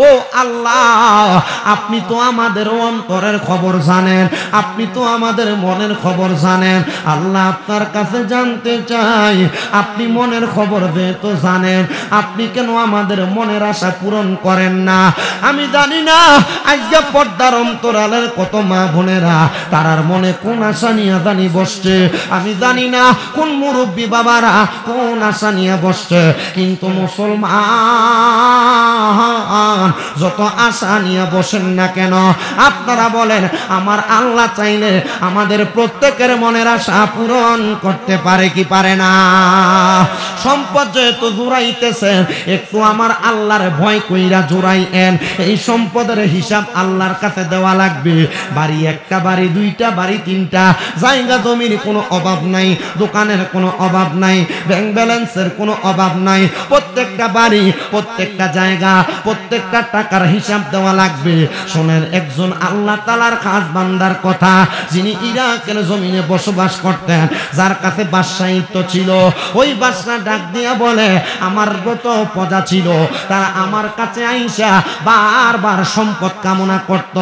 ও আল্লাহ, আপনি তো আমাদের অন্তরের খবর জানেন, আপনি তো আমাদের মনের খবর জানেন। আল্লাহ, আপনার কাছে জানতে চাই, আপনি মনের খবর যেহেতু জানেন, আপনি কেন আমাদের মনের আশা পূরণ করেন না? আমি জানি না আজকে পর্দার অন্তরালের কত মা বোনেরা তারার মনে কোন আশা নিয়ে জানি বসছে। আমি জানি না কোন মুরব্বী বাবারা কোন আশা নিয়ে বসছে, কিন্তু মুসলমান যত আশা নিয়ে বসেন না কেন, আপনারা বলেন আমার আল্লাহ চাইলে আমাদের প্রত্যেকের মনের আশা পূরণ করতে পারে কি পারে না? সম্পদ যেহেতু জোড়াইতেছেন, একটু আমার আল্লাহর ভয় কইরা জোড়াইয়েন। এই সম্পদের হিসাব আল্লাহর কাছে দেওয়া লাগবে। বাড়ি একটা, বাড়ি দুইটা, বাড়ি তিনটা, জায়গা জমির কোনো অভাব নাই, দোকানের কোনো অভাব নাই, ব্যাংক ব্যালেন্সের কোনো অভাব নাই। প্রত্যেকটা বাড়ি, প্রত্যেকটা জায়গা, প্রত্যেকটা টাকার হিসাব দেওয়া লাগবে। শোনেন, একজন আল্লাহ তাআলার খাস বান্দার কথা, যিনি ইরাকের জমিনে বসবাস করতেন, যার কাছে বাদশাহিত্ব ছিল, ওই বাদশা ডাক দিয়া বলে, আমার যত প্রজা ছিল তারা আমার কাছে আইসা বারবার সম্পদ কামনা করত,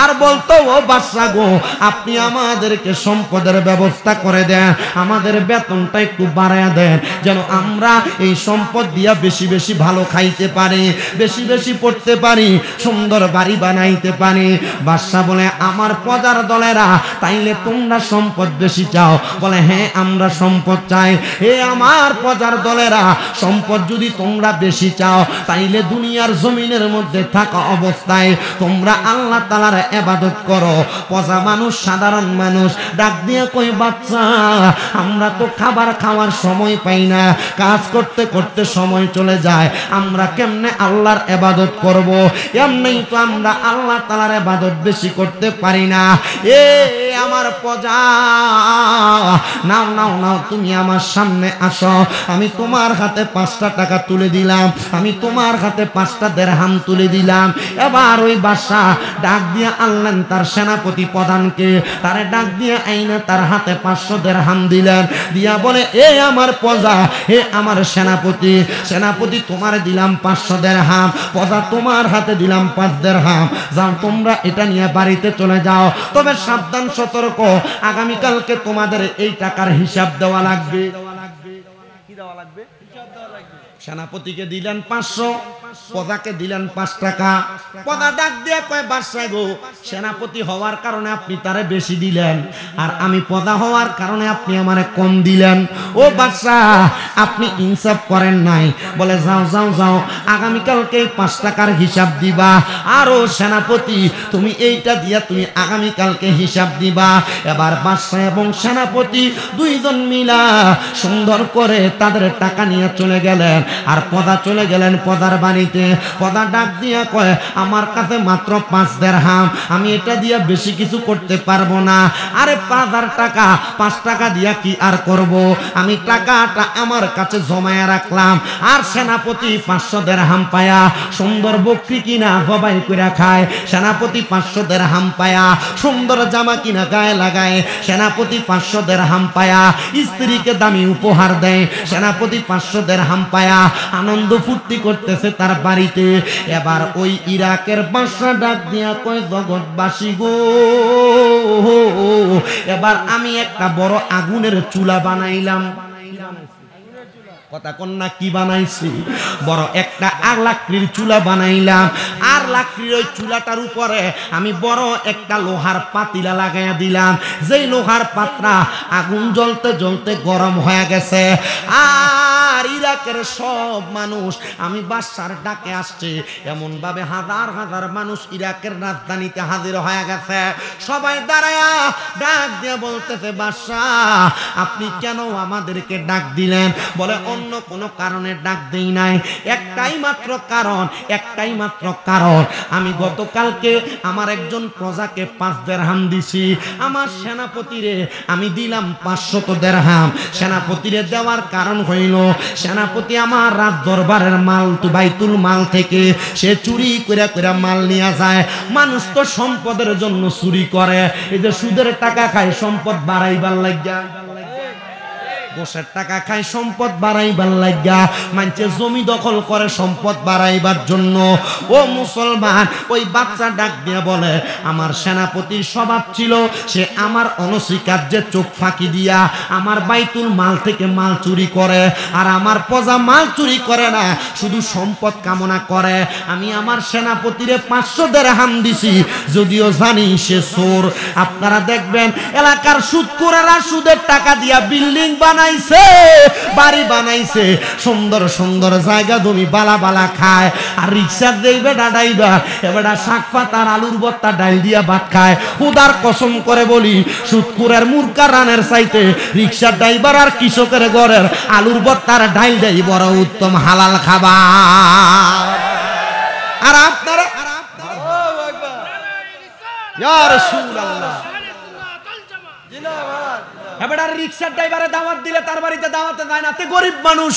আর বলতো, ও বাদশা গো, আপনি আমাদেরকে সম্পদের ব্যবস্থা করে দেন, আমাদের বেতনটা একটু বাড়ায় দেন, যেন আমরা এই সম্পদ দিয়া বেশি বেশি ভালো খাইতে পারি, বেশি বেশি পড়তে পারি, সুন্দর বাড়ি বানাইতে পারি। বাদশা বলে, আমার প্রজার দলেরা, তাইলে তোমরা সম্পদ বেশি চাও? বলে, হ্যাঁ, আমরা সম্পদ চাই। হে আমার প্রজার দলেরা, সম্পদ যদি তোমরা বেশি চাও, তাইলে দুনিয়ার জমিনের মধ্যে থাকা অবস্থায় তোমরা আল্লাহ তাআলার ইবাদত করো। প্রজা মানুষ, সাধারণ মানুষ ডাক দিয়ে কই, বাচ্চা, আমরা তো খাবার খাওয়ার সময় পাই না, কাজ করতে করতে সময় চলে যায়, আমরা কেমনে আল্লাহর ইবাদত করব? এমনিই তো আমরা আল্লাহ তাআলার ইবাদত বেশি করতে পারি না। এ আমার প্রজা, নাও নাও নাও, তুমি আমার সামনে আসো, আমি তোমার হাতে 5টা টাকা তুলে দিলাম, আমি তোমার হাতে 5টা দিরহাম তুলে দিলাম। এবার ওই বাদশা ডাক দিয়ে আনলেন তার সেনাপতি প্রধানকে, তারে ডাক দিয়ে আইনা তার হাতে 500 দিরহাম দিলেন, দিয়া বলে, এ আমার প্রজা, হে আমার সেনাপতি, সেনাপতি তোমার দিলাম 500 দিরহাম, প্রজা তোমার হাতে দিলাম 5 দিরহাম, যাও তোমরা এটা নিয়ে বাড়িতে চলে যাও। তবে সাবধান, সতর্ক, আগামীকালকে তোমাদের এই টাকার হিসাব দেওয়া লাগবে। কি দেওয়া লাগবে? সেনাপতিকে দিলেন 500, প্রজাকে দিলেন 5 টাকা। প্রজা ডাক দিয়ে কয়, বাদশা গো, সেনাপতি হওয়ার কারণে আপনি তারে বেশি দিলেন, আর আমি প্রজা হওয়ার কারণে আপনি আমারে কম দিলেন। ও বাদশা, আপনি ইনসাফ করেন নাই। বলে, যাও যাও যাও, আগামীকালকে 5 টাকার হিসাব দিবা। আর ও সেনাপতি, তুমি এইটা দিয়া তুমি আগামীকালকে হিসাব দিবা। এবার বাদশা এবং সেনাপতি দুইজন মিলা সুন্দর করে তাদের টাকা নিয়ে চলে গেলেন, আর প্রজা চলে গেলেন প্রজার বাড়িতে। প্রজা ডাক দিয়া কয়, আমার কাছে মাত্র 5 দিরহাম, আমি এটা দিয়া বেশি কিছু করতে পারবো না। আরে 5000 টাকা, 5 টাকা দিয়া কি আর করব? আমি টাকাটা আমার কাছে জমায়া রাখলাম। আর সেনাপতি 500 দিরহাম পায়া সুন্দর বকরি কিনা জবাই করে খায়, সেনাপতি 500 দিরহাম পায়া সুন্দর জামা কিনা গায়ে লাগায়, সেনাপতি 500 দিরহাম পায়া স্ত্রীকে দামি উপহার দেয়, সেনাপতি 500 দিরহাম পায়া আনন্দ ফুর্তি করতেছে তার বাড়িতে। এবার ওই ইরাকের বাদশা ডাক দিয়া কয়, জগৎবাসী গো, এবার আমি একটা বড় আগুনের চুলা বানাইলাম। কথা কন্যা, কি বানাইছি? বড় একটা লাকড়ির চুলা বানাইলাম। আর লাকড়ির ওই চুলাটার উপরে আমি বড় একটা লোহার পাতিলা লাগাইয়া দিলাম। যেই লোহার পাত্রা আগুন জ্বলতে জ্বলতে গরম হয়ে গেছে। আর ইরাকের সব মানুষ আমি বাদশার ডাকে আসছে, এমন ভাবে হাজার হাজার মানুষ ইরাকের রাজধানীতে হাজির হয়ে গেছে। সবাই দাঁড়ায়া ডাক দিয়ে বলতেছে, বাদশা, আপনি কেন আমাদেরকে ডাক দিলেন? বলে, অন্য কোনো কারণে ডাক দেই নাই, একটাই মাত্র কারণ, একটাই মাত্র কারণ, আমি গতকালকে আমার একজন প্রজাকে 5 দিরহাম দিছি, আমার সেনাপতিরে আমি দিলাম 500 দিরহাম। সেনাপতিরে দেওয়ার কারণ হইল, সেনাপতি আমার রাজ দরবারের মাল, বাইতুল মাল থেকে সে চুরি করে করে মাল নিয়ে যায়। মানুষ তো সম্পদের জন্য চুরি করে, এই যে সুদের টাকা খায় সম্পদ বাড়াইবার লাগিয়া। কোষের টাকা খায় সম্পদ বাড়াইবার লাগা, মানছে জমি দখল করে সম্পদ বাড়াইবার জন্য। ও মুসলমান, ওই বাচ্চা ডাক দিয়ে বলে আমার সেনাপতির স্বভাব ছিল সে আমার অনস্বীকার্যে চোখ ফাঁকি দিয়া আমার বাইতুল মাল থেকে মাল চুরি করে, আর আমার প্রজা মাল চুরি করে না, শুধু সম্পদ কামনা করে। আমি আমার সেনাপতিরে 500 দিরহাম দিছি, যদিও জানি সে চোর। আপনারা দেখবেন এলাকার সুদখোরেরা সুদের টাকা দিয়া বিল্ডিং বানাইছে, বাড়ি বানাইছে, সুন্দর সুন্দর জায়গা জমি বালা বালা খায়। আর রিক্সা দেইবে ডাডাইবা এবারে শাক পাতার আলুর ভর্তা ডাল দিয়া ভাত খায়। খুদার কসম করে বলি, সুদখোরের মুরকা রানের চাইতে রিক্সার ড্রাইভার আর কৃষকের ঘরের আলুর ভর্তার ডাল দেই বড় উত্তম হালাল খাবার। আর আপনারা ইয়া রাসূলুল্লাহ, এবারে রিক্সার ড্রাইভারে দাওয়াত দিলে তার বাড়িতে দাওয়াতে যায় না, তে গরিব মানুষ।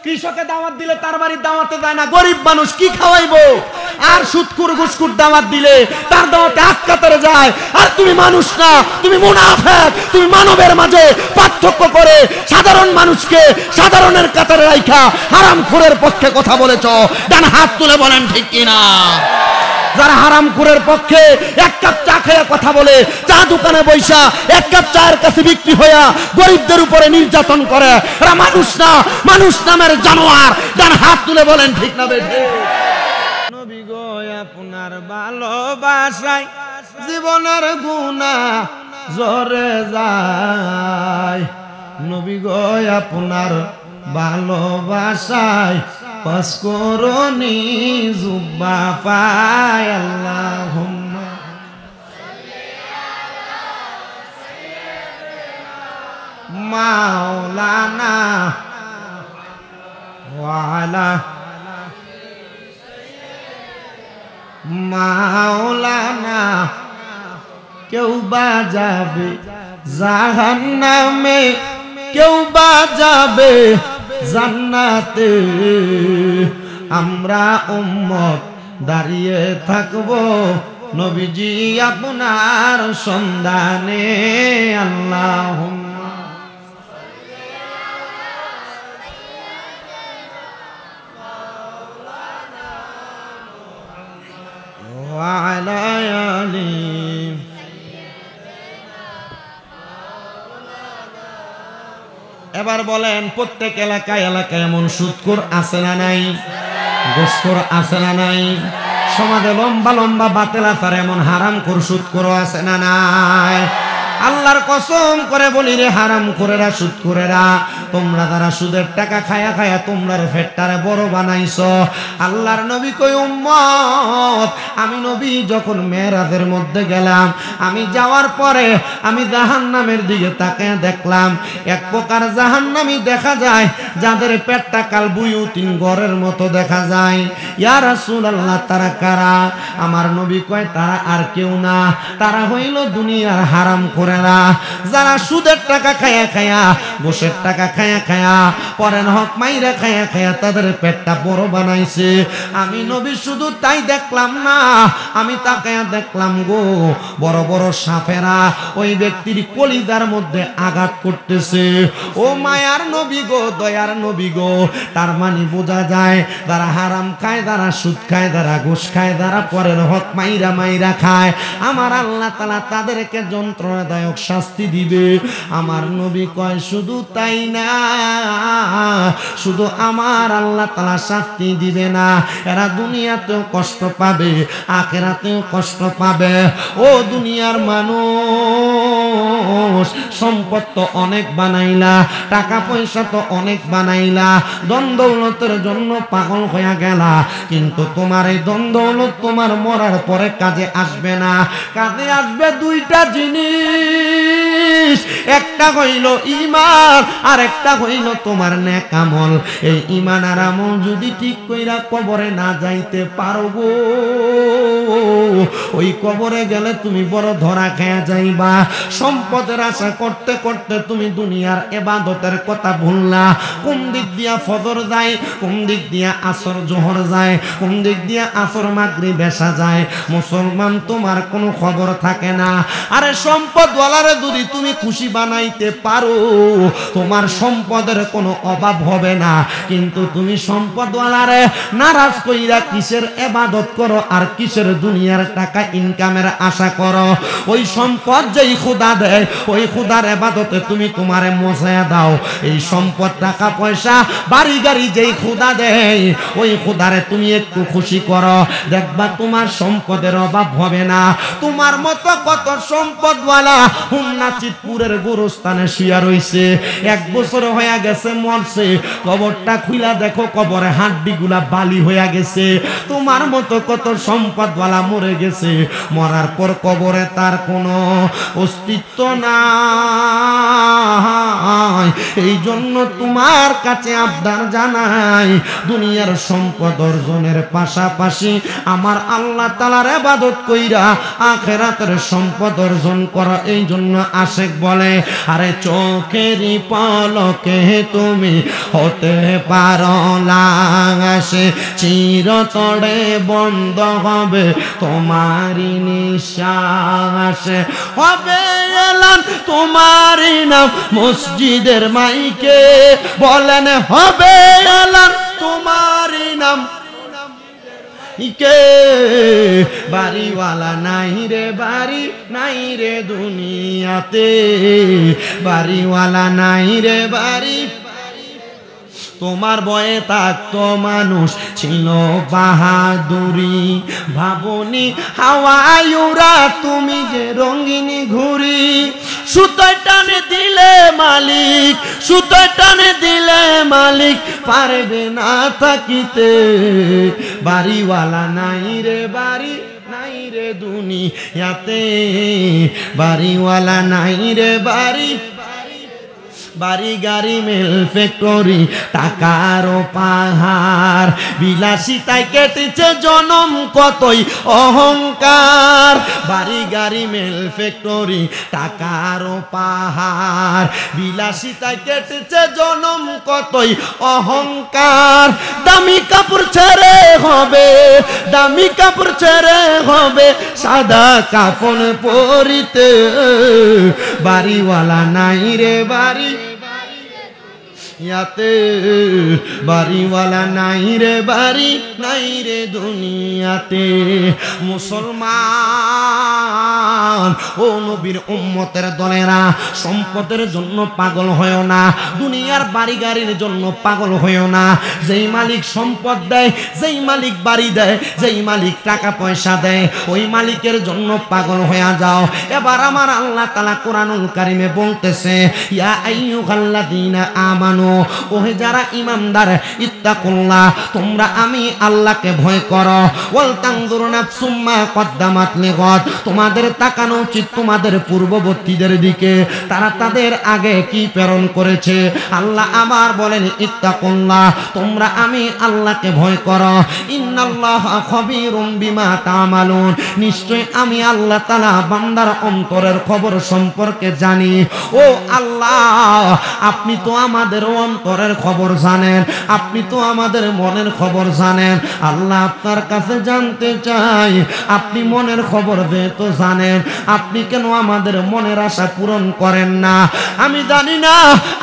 কৃষকে দাওয়াত দিলে তার বাড়ির দাওয়াতে যায় না, গরিব মানুষ, কি খাওয়াইবো? আর সুদখোর ঘুষখোর দাওয়াত দিলে তার দাওয়াতে হাত কাতারে যায়। আর তুমি মানুষ না, তুমি মুনাফিক। তুমি মানবের মাঝে পার্থক্য করে সাধারণ মানুষকে সাধারণের কাতারে রাইখা হারামখোরের পক্ষে কথা বলেছ। ডান হাত তুলে বলেন ঠিক কিনা? যারা হারামখোরের পক্ষে এক কাপ চা খেয়ে কথা বলে, চা দোকানে বৈশা এক কাপ চায়ের কাছে বিক্রি হইয়া গরিবদের উপরে নির্যাতন করে, এরা মানুষ না, মানুষ নামের জানোয়ার। ডান হাত তুলে বলেন ঠিক না বেঠে? নবী গো আপনার ভালোবাসায় জীবনের গুনাহ ঝরে যায়। নবী গো আপনার ভালোবাসায় পাস করনি জুব্বা পায়। আল্লাহুম্মা মাওলানা ওয়ালা মাওলানা। কেউ বা যাবে জাহান্নামে, কেউ বা যাবে জান্নাতে। আমরা উম্মত দাঁড়িয়ে থাকবো নবীজি আপনার সন্ধানে। আল্লাহুম্মা ওয়া আলা আলি। এবার বলেন, প্রত্যেক এলাকায় এলাকায় এমন সুদখোর আছে না নাই? ঘুষখোর আছে না নাই? সমাজে লম্বা লম্বা বাতিল আচার এমন হারামখোর সুদখোর আছে না নাই? আল্লাহর কসম করে বলি রে হারামখোরেরা, সুদখোরেরা, তোমরা যারা সুদের টাকা খায়া খায়া তোমরার পেটটারে বড় বানাইছো। আল্লাহর নবী কই উম্মত, আমি নবী যখন মেরাজের মধ্যে গেলাম, আমি যাওয়ার পরে আমি জাহান্নামের দিকে তাকিয়ে দেখলাম, এক প্রকার জাহান্নামী দেখা যায় যাদের পেটটা কাল বুয়ুতিন ঘরের মতো দেখা যায়। ইয়া রাসূলুল্লাহ, তারা কারা? আমার নবী কয় তারা আর কেউ না, তারা হইল দুনিয়ার হারামখোরেরা, যারা সুদের টাকা খায়া খায়া, ঘুষের টাকা খায়া খায়া, পরের হক মাইরা খায়া খায়া তাদের পেটটা বড় বানাইছে। আমি নবী শুধু তাই দেখলাম না, আমি তাকায়া দেখলাম গো, বড় বড় সাপেরা ওই ব্যক্তির কলিজার মধ্যে আঘাত করতেছে। ও মায়ার নবী গো, দয়ার নবী গো, তার মানে বোঝা যায় যারা হারাম খায়, যারা সুদ খায়, যারা ঘুষ খায়, যারা পরের হক মাইরা মাইরা খায়, আমার আল্লাহ তাআলা তাদেরকে যন্ত্রণাদায়ক শাস্তি দিবে। আমার নবী কয় শুধু তাই না, শুধু আমার আল্লাহ তাআলা শাস্তি দিবে না, এরা দুনিয়াতেও কষ্ট পাবে, আখিরাতেও কষ্ট পাবে। ও দুনিয়ার মানুষ, সম্পদ তো অনেক বানাইলা, টাকা পয়সা তো অনেক বানাইলা, ধন দৌলতের জন্য পাগল হয়ে গেলা, কিন্তু তোমার এই ধন দৌলত তোমার মরার পরে কাজে আসবে না। কাজে আসবে দুইটা জিনিস, একটা হইল ঈমান আর একটা হইল তোমার নেক আমল। এই ঈমান আর আমল যদি ঠিক কইরা কবরে না যাইতে পারো গো, ওই কবরে গেলে তুমি বড় ধরা খেয়ে যাইবা। সম্পদের আশা করতে করতে তুমি দুনিয়ার ইবাদতের কথা ভুললা। কোন দিক দিয়া ফজর যায়, কোন দিক দিয়া আসর জোহর যায়, কোন দিক দিয়া আসর মাগরিব এশা যায়, মুসলমান তোমার কোনো খবর থাকে না। আরে সম্পদওয়ালারে যদি তুমি খুশি বানাইতে পারো তোমার সম্পদের কোনো অভাব হবে না। কিন্তু তুমি সম্পদওয়ালারে নারাজ কইরা কিসের ইবাদত করো আর কিসের দুনিয়ার টাকা ইনকামের আশা করো? ওই সম্পদ যেই খোদা দেয় ওই খোদার ইবাদতে তুমি তোমারে মজায়া দাও। এই সম্পদ টাকা পয়সা বাড়ি গাড়ি যেই খোদা দেয় ওই খোদারে তুমি একটু খুশি করো, দেখবা তোমার সম্পদের অভাব হবে না। তোমার মতো কত সম্পদওয়ালা হুন্না চিতপুরের গোরস্থানে শুয়া রইছে, 1 বছর হয়ে গেছে মরছে, কবরটা খুইলা দেখো কবরে হাড্ডিগুলা বালি হয়ে গেছে। তোমার মতো কত সম্পদওয়ালা মরে গেছে, মরার পর কবরে তার কোনো অস্তিত্ব নাই। এই জন্য তোমার কাছে আবদার জানাই, দুনিয়ার সম্পদ অর্জনের পাশাপাশি আমার আল্লাহ তাআলার ইবাদত কইরা আখিরাতের সম্পদ অর্জন করা। এই জন্য আশিক বলে, আরে চোখেরই পলকে তুমি হতে পারো লাশে, চিরতরে বন্ধ হবে তোমারই নিঃশ্বাস, হবে এলান তোমারই নাম মসজিদের মাইকে, বলেন হবে এলান তোমারই নাম কে। বাড়িওয়ালা নাই রে বাড়ি নাই রে দুনিয়াতে, বাড়িওয়ালা নাই রে বাড়ি। তোমার বয়ে থাকতো মানুষ ছিল বাহাদুরি, ভাবনি হাওয়ায় উড়া তুমি যে রঙিনী ঘুরি। সুতোয় টানে দিলে মালিক, সুতোয় টানে দিলে মালিক পারবে না থাকিতে, বাড়িওয়ালা নাই রে বাড়ি নাই রে দুনিয়াতে, বাড়িওয়ালা নাই রে বাড়ি। বাড়ি গাড়ি মেল ফ্যাক্টরি টাকারও পাহাড়, বিলাসিতায় কেটেছে জনম কতই অহংকার। বাড়ি গাড়ি মেল ফ্যাক্টরি টাকারও পাহাড়, বিলাসিতায় কেটেছে জনম কতই অহংকার। দামি কাপড় ছেড়ে হবে, দামি কাপড় ছেড়ে হবে সাদা কাফন পরিতে, বাড়িওয়ালা নাই রে বাড়ি ইয়াতে, বাড়িওয়ালা নাই রে বাড়ি নাই রে দুনিয়াতে। মুসলমান ও নবীর উম্মতের দলেরা, সম্পদের জন্য পাগল হয়েও না, দুনিয়ার বাড়ি গাড়ির জন্য পাগল হয়েও না। যেই মালিক সম্পদ দেয়, যেই মালিক বাড়ি দেয়, যেই মালিক টাকা পয়সা দেয়, ওই মালিকের জন্য পাগল হয়ে যাও। এবার আমার আল্লাহ তাআলা কোরআনুল কারীমে বলতেছে, ইয়া আইয়ুহাল্লাযীনা আমানু, ওহে যারা ঈমানদার, ইত্তাকুল্লাহ তোমরা আমি আল্লাহকে ভয় করো, ওয়াল তানজুর নাফসুম মা কদ্দামাত লিগাদ, তোমাদের তাকানো উচিত তোমাদের পূর্ববর্তীদের দিকে, তারা তাদের আগে কি প্রেরণ করেছে। আল্লাহ আবার বলেন, ইত্তাকুল্লাহ তোমরা আমি আল্লাহকে ভয় করো, ইন্নাল্লাহা খবীরুম বিমা তা'মালুন, নিশ্চয় আমি আল্লাহ তাআলা বান্দার অন্তরের খবর সম্পর্কে জানি। ও আল্লাহ, আপনি তো আমাদের অন্তরের খবর জানেন, আপনি তো আমাদের মনের খবর জানেন। আল্লাহ আপনার কাছে জানতে চাই, আপনি মনের খবর যেহেতু জানেন, আপনি কেন আমাদের মনের আশা পূরণ করেন না? আমি জানি না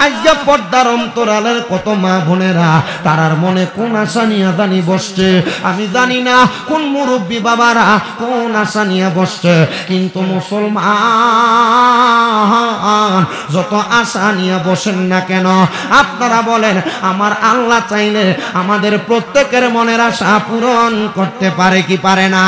আজকে পর্দার অন্তরালের কত মা বোনেরা তারার মনে কোন আশা নিয়ে জানি বসছে, আমি জানি না কোন মুরব্বী বাবারা কোন আশা নিয়ে বসছে। কিন্তু মুসলমান যত আশা নিয়ে বসেন না কেন, আপনারা বলেন আমার আল্লাহ চাইলে আমাদের প্রত্যেকের মনের আশা পূরণ করতে পারে কি পারে না?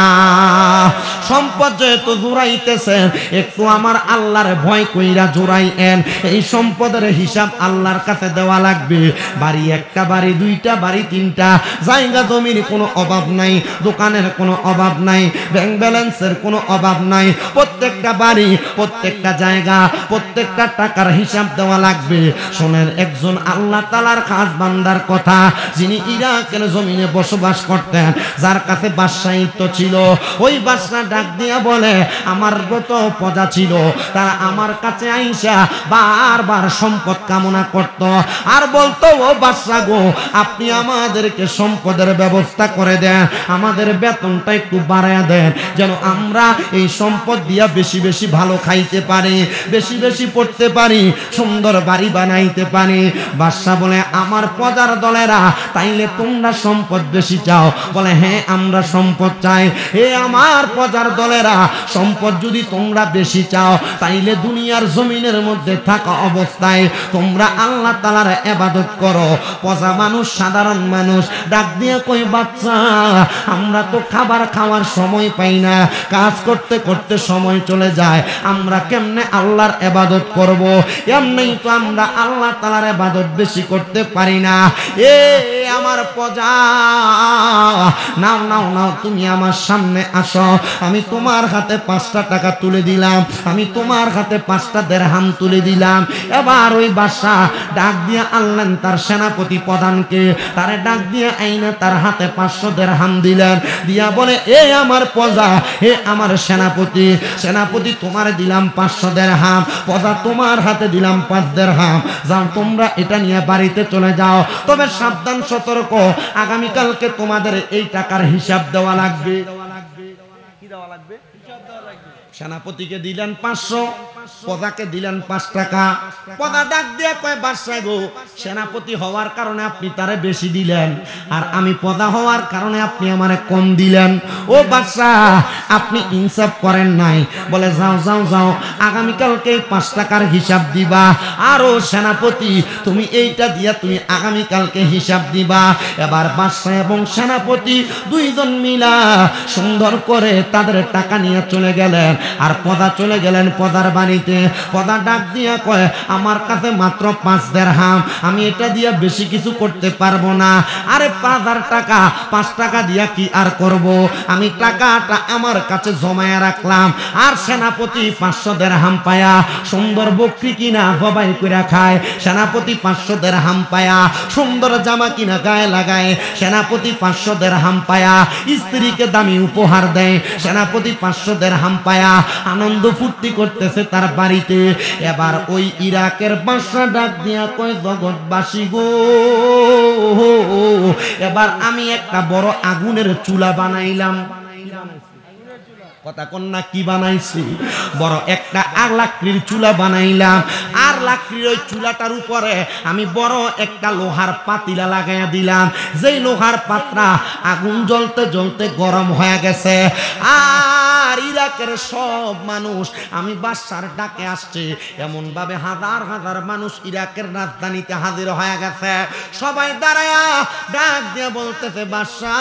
সম্পদ যেহেতু জোড়াইতেছেন, একটু আমার আল্লাহর ভয় কইরা জোড়াইয়েন। এই সম্পদের হিসাব আল্লাহর কাছে দেওয়া লাগবে। বাড়ি একটা, বাড়ি দুইটা, বাড়ি তিনটা, জায়গা জমির কোনো অভাব নাই, দোকানের কোনো অভাব নাই, ব্যাংক ব্যালেন্সের কোনো অভাব নাই। প্রত্যেকটা বাড়ি, প্রত্যেকটা জায়গা, প্রত্যেকটা টাকার হিসাব দেওয়া লাগবে। শোনেন, একজন আল্লাহ তাআলার খাস বান্দার কথা, যিনি ইরাকের জমিনে বসবাস করতেন, যার কাছে বাদশাহিত্ব ছিল। ওই বাদশা ডাক দিয়া বলে, আমার যত প্রজা ছিল তারা আমার কাছে আইসা বারবার সম্পদ কামনা করত, আর বলতো, ও বাদশা গো, আপনি আমাদেরকে সম্পদের ব্যবস্থা করে দেন, আমাদের বেতনটা একটু বাড়ায়া দেন, যেন আমরা এই সম্পদ দিয়া বেশি বেশি ভালো খাইতে পারি, বেশি বেশি পড়তে পারি, সুন্দর বাড়ি বানাইতে পারি। বাদশা বলে, আমার প্রজার দলেরা, তাইলে তোমরা সম্পদ বেশি চাও? বলে, হ্যাঁ, আমরা সম্পদ চাই। হে আমার প্রজার দলেরা, সম্পদ যদি তোমরা বেশি চাও, তাইলে দুনিয়ার জমিনের মধ্যে থাকা অবস্থায় তোমরা আল্লাহ তাআলার ইবাদত করো। প্রজা মানুষ, সাধারণ মানুষ ডাক দিয়ে কই, বাচ্চা, আমরা তো খাবার খাওয়ার সময় পাই না, কাজ করতে করতে সময় চলে যায়, আমরা কেমনে আল্লাহর ইবাদত করব? এমনি তো আমরা আল্লাহ তাআলার ইবাদত বেশি করতে পারি না। এ আমার প্রজা, নাও নাও নাও, তুমি আমার সামনে আসো, আমি তোমার হাতে 5টা টাকা তুলে দিলাম, আমি তোমার হাতে 5টা দিরহাম তুলে দিলাম। এবার ওই বাদশা ডাক দিয়ে আনলেন তার সেনাপতি প্রধানকে, তারে ডাক দিয়ে আইনা তার হাতে 500 দিরহাম দিলেন, দিয়া বলে, এ আমার প্রজা, হে আমার সেনাপতি, সেনাপতি তোমার দিলাম 500 দিরহাম, প্রজা তোমার হাতে দিলাম 5 দিরহাম, যাও তোমরা এটা নিয়ে বাড়িতে চলে যাও। তবে সাবধান, সতর্ক, আগামীকালকে তোমাদের এই টাকার হিসাব দেওয়া লাগবে। কি দেওয়া লাগবে? সেনাপতিকে দিলেন 500, প্রজাকে দিলেন 5 টাকা। প্রজা ডাক দিয়ে কয়, বাদশা গো, সেনাপতি হওয়ার কারণে আপনি তারে বেশি দিলেন, আর আমি প্রজা হওয়ার কারণে আপনি আমারে কম দিলেন। ও বাদশা, আপনি ইনসাফ করেন নাই। বলে, যাও যাও যাও, আগামীকালকে 5 টাকার হিসাব দিবা। আর ও সেনাপতি, তুমি এইটা দিয়া তুমি আগামীকালকে হিসাব দিবা। এবার বাদশা এবং সেনাপতি দুইজন মিলা সুন্দর করে তাদের টাকা নিয়ে চলে গেলেন, আর প্রজা চলে গেলেন প্রজার বাড়িতে। প্রজা ডাক দিয়া কয়, আমার কাছে মাত্র 5 দিরহাম, আমি এটা দিয়া বেশি কিছু করতে পারবো না। আরে 5000 টাকা, 5 টাকা দিয়া কি আর করব? আমি টাকাটা আমার কাছে জমায়া রাখলাম। আর সেনাপতি 500 দিরহাম পায়া সুন্দর বকরি কিনা জবাই করে খায়, সেনাপতি 500 দিরহাম পায়া সুন্দর জামা কিনা গায়ে লাগায়, সেনাপতি 500 দিরহাম পায়া স্ত্রীকে দামি উপহার দেয়, সেনাপতি 500 দিরহাম পায়া আনন্দ ফুর্তি করতেছে তার বাড়িতে। এবার ওই ইরাকের বাদশা ডাক দিয়া কয়, জগৎবাসী গো, এবার আমি একটা বড় আগুনের চুলা বানাইলাম। কথা কন্যা, কি বানাইছি? বড় একটা লাকড়ির চুলা বানাইলাম। আর লাকড়ির ওই চুলাটার উপরে আমি বড় একটা লোহার পাতিলা লাগাইয়া দিলাম। যেই লোহার পাত্রা আগুন জ্বলতে জ্বলতে গরম হয়ে গেছে। আর ইরাকের সব মানুষ আমি বাদশার ডাকে আসছে, এমন ভাবে হাজার হাজার মানুষ ইরাকের রাজধানীতে হাজির হয়ে গেছে। সবাই দাঁড়ায়া ডাক দিয়ে বলতেছে, বাদশা,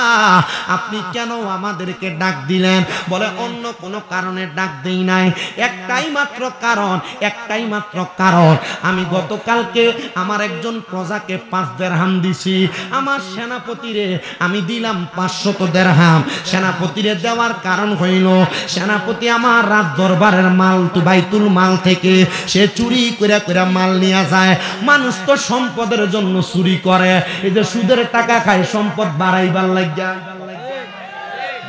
আপনি কেন আমাদেরকে ডাক দিলেন? বলে, অন্য কোনো কারণে ডাক দেই নাই, একটাই মাত্র কারণ, একটাই মাত্র কারণ, আমি গতকালকে আমার একজন প্রজাকে 5 দিরহাম দিছি, আমার সেনাপতিরে আমি দিলাম 500 দিরহাম। সেনাপতিরে দেওয়ার কারণ হইল, সেনাপতি আমার রাজ দরবারের মাল, বাইতুল মাল থেকে সে চুরি করে করে মাল নিয়ে যায়। মানুষ তো সম্পদের জন্য চুরি করে, এই যে সুদের টাকা খায় সম্পদ বাড়াইবার লাগিয়া,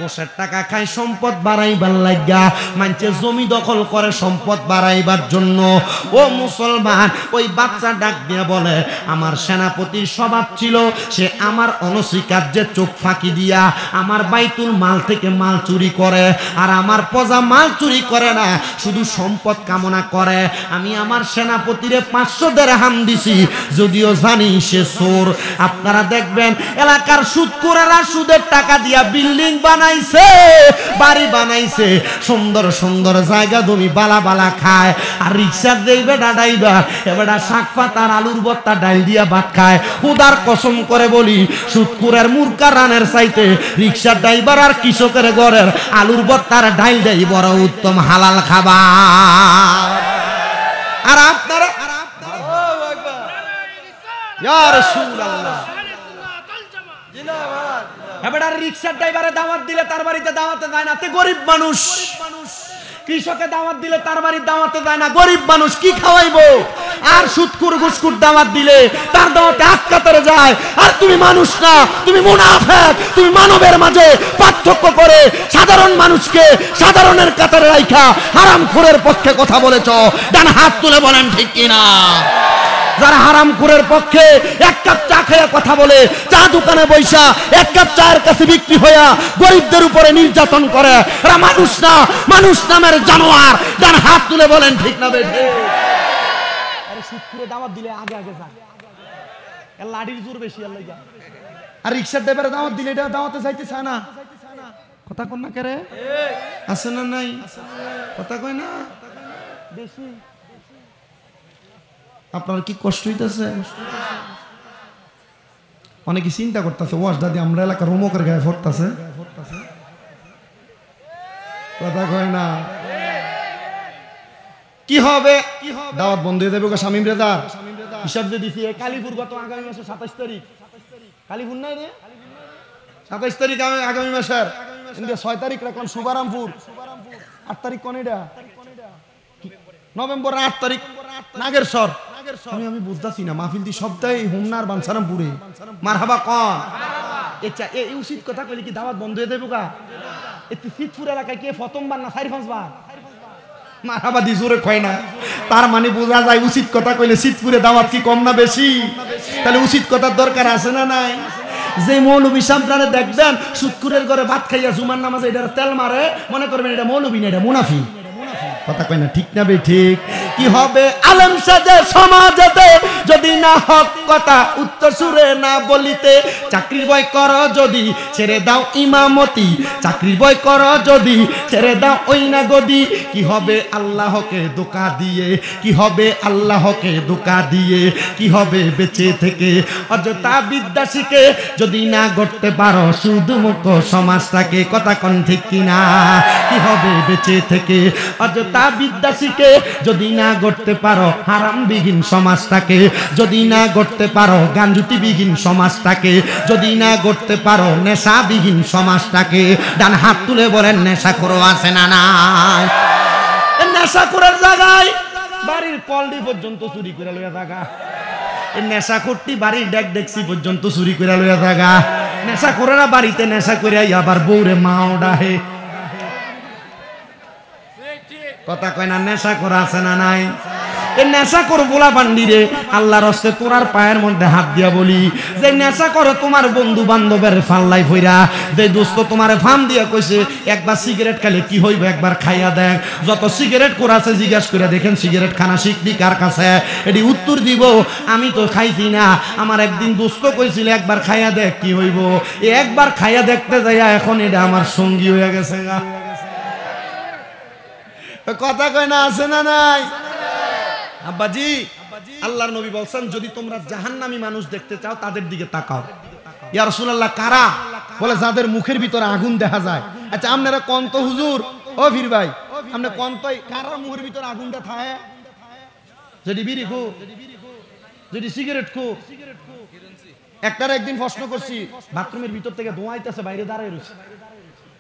ঘোষের টাকা খায় সম্পদ বাড়াইবার লাগিয়া, মানুষের জমি দখল করে সম্পদ বাড়াইবার জন্য। ও মুসলমান, ওই বাচ্চা ডাক দিয়ে বলে, আমার সেনাপতির স্বভাব ছিল সে আমার অনস্বীকার্যে চোখ ফাঁকি দিয়া আমার বাইতুল মাল থেকে মাল চুরি করে, আর আমার প্রজা মাল চুরি করে না, শুধু সম্পদ কামনা করে। আমি আমার সেনাপতিরে 500 দিরহাম দিছি, যদিও জানি সে চোর। আপনারা দেখবেন এলাকার সুদখোরেরা সুদের টাকা দিয়া বিল্ডিং বানায়, বাড়ি বানাইছে, সুন্দর সুন্দর জায়গা জমি বালা বালা খায়। আর রিক্সা দেইবে ডাডাইবা, এবার শাক পাতার আলুর ভর্তা ডাল দিয়া ভাত খায়। খুদার কসম করে বলি, সুদখোরের মুরকা রানের চাইতে রিক্সা ড্রাইভার আর কৃষকের ঘরের আলুর ভর্তার ডাল দেই বড় উত্তম হালাল খাবার। আর আপনারা ইয়া রাসূলুল্লাহ, এবার রিক্সার ড্রাইভারে দাওয়াত দিলে তার বাড়িতে দাওয়াতে যায় না, তে গরিব মানুষ। কৃষকে দাওয়াত দিলে তার বাড়ির দাওয়াতে যায় না, গরিব মানুষ, কি খাওয়াইবো? আর সুদখোর ঘুষখোর দাওয়াত দিলে তার দাওয়াতে আটকাতে যায়। আর তুমি মানুষ না, তুমি মুনাফিক, তুমি মানবের মাঝে পার্থক্য করে সাধারণ মানুষকে সাধারণের কাতারে রাখা হারামখোরের পক্ষে কথা বলেছ। ডান হাত তুলে বলেন ঠিক কিনা? যারা হারামখোরের পক্ষে এক কাপ চা খেয়ে কথা বলে, চা দোকানে বৈশা এক কাপ চায়ের কাছে বিক্রি হইয়া গরিবদের উপরে নির্যাতন করে, এরা মানুষ না, মানুষ নামের জানোয়ার। ডান হাত তুলে বলেন ঠিক না বেঠে? আরে সুদখোরে দাওয়াত দিলে আগে আগে যা, এর লাঠির জোর বেশি আর লাগা। আর রিকশার ড্রাইভারে দাওয়াত দিলে এটা দাওয়াতে যাইতে চায় না। কথা কন না কেরে? আছে না নাই? কথা কয় না বেশি। আপনার কি কষ্ট হইতেছে? অনেকে চিন্তা করতেছে ওয়াজ দাদি আমরা এলাকার রোমকের গায়ে ভরতেছে। কথা কয় না? কি হবে? দাওয়াত বন্ধ হয়ে যাবে শামীম রেজার হিসাব যে দিছি। কালীপুর গত আগামী মাসের 27 তারিখ, কালীপুর নাই রে, 27 তারিখ আগামী মাসের। 6 তারিখ রাখলাম শুভারামপুর, 8 তারিখ কোন এটা নভেম্বর, 8 তারিখ নাগেরসর। আমি বুঝতেছি না মাহফিল দি সপ্তাহে হোমনার বানসারামপুরে মারহাবা কন। আচ্ছা এই উচিত কথা কইলে কি দাওয়াত বন্ধ হয়ে যাবে? এতে সিদ্ধপুর এলাকায় কে প্রথমবার না 4-5 বার মারহাবা দি জোরে কয় না? তার মানে বোঝা যায় উচিত কথা কইলে সিদ্ধপুরে দাওয়াত কি কম না বেশি? তাহলে উচিত কথার দরকার আছে না নাই? যে মৌলবী সামনে দেখবেন সুদখোরের ঘরে ভাত খাইয়া জুমার নামাজে এটা তেল মারে, মনে করবেন এটা মৌলবী না, এটা মুনাফি। কথা কয় না ঠিক না বে ঠিক? কি হবে আলেম সাজে সমাজেতে যদি না হক কথা উচ্চ সুরে না বলিতে? চাকরির বই করো যদি ছেড়ে দাও ইমামতি, চাকরির বই করো যদি ছেড়ে দাও ওই না গদি। কি হবে আল্লাহকে ধোঁকা দিয়ে? কি হবে আল্লাহকে ধোঁকা দিয়ে? কি হবে বেঁচে থেকে অযথা বিদ্যা শিখে যদি না গড়তে পারো শুধুমুখ সমাজটাকে? কথা কোন ঠিক কিনা? কি হবে বেঁচে থেকে অযথা বিদ্যা শিখে যদি না গড়তে পারো হারামবিহীন সমাজটাকে? যদি না গড়তে পারো গাঞ্জুতিবিহীন সমাজটাকে? যদি না গড়তে পারো নেশাবিহীন সমাজটাকে? ডান হাত তুলে বলেন নেশাখোর আছে না নাই? নেশাখোরের জায়গায় বাড়ির কলডি পর্যন্ত চুরি করে লইয়া থাকা, নেশাখোরটি বাড়ির ডেক ডেকসি পর্যন্ত চুরি করে লইয়া থাকা। নেশাখোরেরা বাড়িতে নেশা করে আবার বউরে মাও ডাহে। কথা কয় না? নেশাখোর আছে না নাই? এই নেশাখোর বলা বান্ডিরে আল্লাহর হস্তে তোরার পায়ের মধ্যে হাত দিয়া বলি যে নেশা করো তোমার বন্ধু বান্ধবের ফাল্লাই ফইরা, যে দোস্ত তোমার ফার্ম দিয়া কইছে একবার সিগারেট খাইলে কি হইবে একবার খাইয়া দেখ। যত সিগারেট করাছে জিজ্ঞাসা করে দেখেন সিগারেট খানা শিখবি কার কাছে? এটি উত্তর দিব আমি তো খাইছি না, আমার একদিন দোস্ত কইছিল একবার খাইয়া দেখ কি হইব। একবার খাইয়া দেখতে যাইয়া এখন এটা আমার সঙ্গী হয়ে গেছে। কথা কয় না আছে না নাই? আব্বাজি আল্লাহর নবী বলছেন যদি তোমরা জাহান্নামী মানুষ দেখতে চাও তাদের দিকে তাকাও। ইয়া রাসূলুল্লাহ কারা? বলে যাদের মুখের ভিতরে আগুন দেখা যায়। আচ্ছা আপনারা কোন তো হুজুর ও ফির ভাই আপনি কোন তো কারা মুখের ভিতরে আগুনটা থাকে? যদি বিড়ি খো, যদি সিগারেট খো। একটার একদিন প্রশ্ন করছি বাথরুমের ভিতর থেকে ধোঁয়া আইতাছে, বাইরে দাঁড়ায় রয়েছে।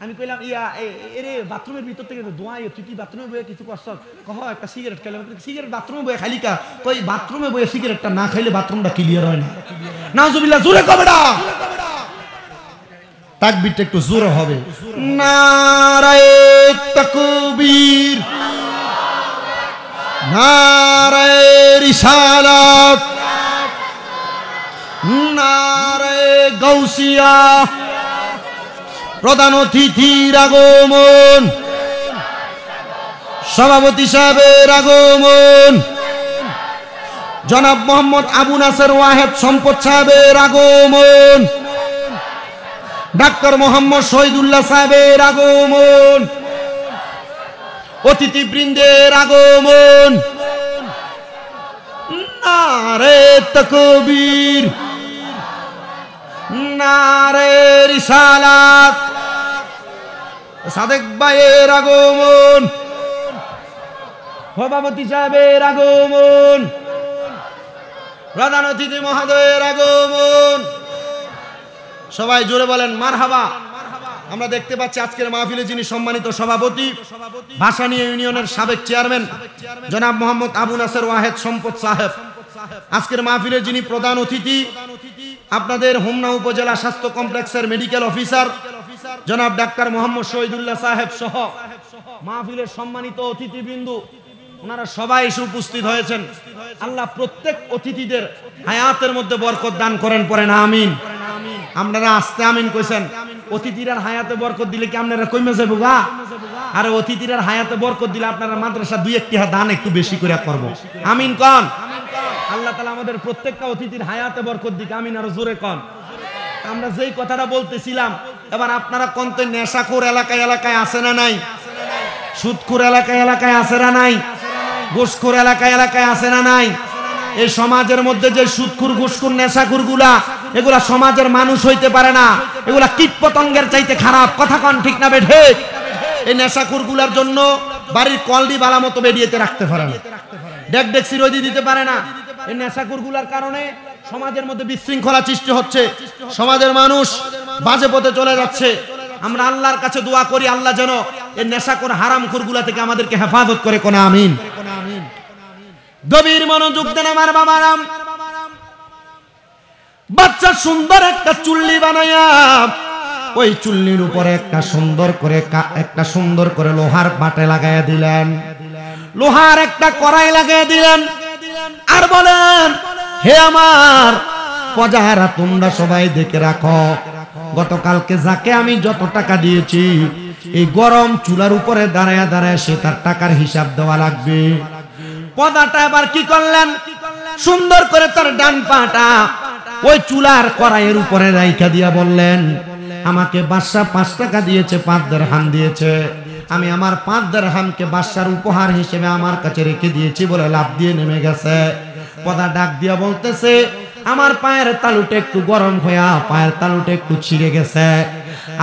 আমি কইলাম ইয়া এরে বাথরুমের ভিতর থেকে ধোঁয়া তুই কি বাথরুমে বয়ে কিছু করছ? কহ একটা সিগারেট খাইলাম। সিগারেট বাথরুমে বয়ে খালি কা? কই বাথরুমে বয়ে সিগারেটটা না খাইলে বাথরুমটা ক্লিয়ার হয় না। নাউজুবিল্লাহ জোরে কবেডা তাকবীরটা একটু জোরে হবে। নারায়ে তাকবীর, নারায়ে রিসালাত, নারায়ে গাউসিয়া। প্রধান অতিথির আগমন, সভাপতি সাহেবের আগমন, জনাব মোহাম্মদ আবু নাসের ওয়াহেদ সম্পদ সাহেবের আগমন, ডাক্তার মোহাম্মদ শহীদুল্লাহ সাহেবের আগমন, অতিথিবৃন্দের আগমন। নারে তাকবীর, নারে রিসালাত। সাদেক ভাইয়ের আগমন, সভাপতি সাহেবের আগমন, প্রধান অতিথি মহোদয়ের আগমন। সবাই জোরে বলেন মারহাবা। আমরা দেখতে পাচ্ছি আজকের মাহফিলে যিনি সম্মানিত সভাপতি, ভাসানী ইউনিয়নের সাবেক চেয়ারম্যান জনাব মোহাম্মদ আবু নাসের ওয়াহেদ সম্পদ সাহেব, আজকের মাহফিলের যিনি প্রধান অতিথি আপনাদের হোমনা উপজেলা স্বাস্থ্য কমপ্লেক্সের মেডিকেল অফিসার জনাব ডাক্তার মোহাম্মদ শহীদুল্লাহ সাহেব সহ মাহফিলের সম্মানিত অতিথিবৃন্দু, ওনারা সবাই এসে উপস্থিত হয়েছেন। আল্লাহ প্রত্যেক অতিথিদের হায়াতের মধ্যে বরকত দান করেন, পড়েন আমিন। আপনারা আস্তে আমিন কইছেন, অতিথিরার হায়াতে বরকত দিলে কি আপনারা কইমে যাবো গা? আর অতিথিরার হায়াতে বরকত দিলে আপনারা মাদ্রাসা 2-1টি দান একটু বেশি করে করব, আমিন কন। আল্লাহ তাআলা আমাদের প্রত্যেকটা অতিথির হায়াতে বরকত দিক, আমিন আর জোরে কন। আমরা যেই কথাটা বলতেছিলাম, এবার আপনারা কোন তো নেশাখোর এলাকায় এলাকায় আছে না নাই? সুদখোর এলাকায় এলাকায় আছে না নাই? ঘুষখোর এলাকায় এলাকায় আছে না নাই? এই সমাজের মধ্যে যে সুদখোর ঘুষখোর নেশাখোর গুলা, এগুলা সমাজের মানুষ হইতে পারে না, এগুলা কীট পতঙ্গের চাইতে খারাপ, কথা কন ঠিক না বেঠে? এই নেশাখোর গুলার জন্য বাড়ির কলডি বালা মতো বেরিয়েতে রাখতে পারে না, ডেক ডেক সিরোজি দিতে পারে না। এই নেশাখোর গুলার কারণে সমাজের মধ্যে বিশৃঙ্খলা সৃষ্টি হচ্ছে, সমাজের মানুষ বাজে পথে চলে যাচ্ছে। আমরা আল্লাহর কাছে দোয়া করি আল্লাহ যেন এই নেশাখোর হারামখোর গুলা থেকে আমাদেরকে হেফাজত করে, কোন আমিন। গভীর মনোযোগ দেন আমার বাবারাম। বাচ্চা সুন্দর একটা চুল্লি বানায়া ওই চুল্লির উপরে একটা সুন্দর করে লোহার বাটে লাগাইয়া দিলেন, লোহার একটা কড়াই লাগাইয়া দিলেন, আর বলেন হে আমার প্রজারা তোমরা সবাই দেখে রাখো, গতকালকে যাকে আমি যত টাকা দিয়েছি এই গরম চুলার উপরে দাঁড়ায়া দাঁড়ায় সে তার টাকার হিসাব দেওয়া লাগবে। পদাটা এবার কি করলেন, সুন্দর করে তার ডান পাটা ওই চুলার কড়াইয়ের উপরে রাইখা দিয়া বললেন, আমাকে বাদশা 5 টাকা দিয়েছে, 5 দিরহাম দিয়েছে, আমি আমার 5 দিরহামকে বাদশার উপহার হিসেবে আমার কাছে রেখে দিয়েছি বলে লাভ দিয়ে নেমে গেছে। পদা ডাক দিয়া বলতেছে, আমার পায়ের তালুটা একটু গরম হইয়া পায়ের তালুটা একটু ছিঁড়ে গেছে।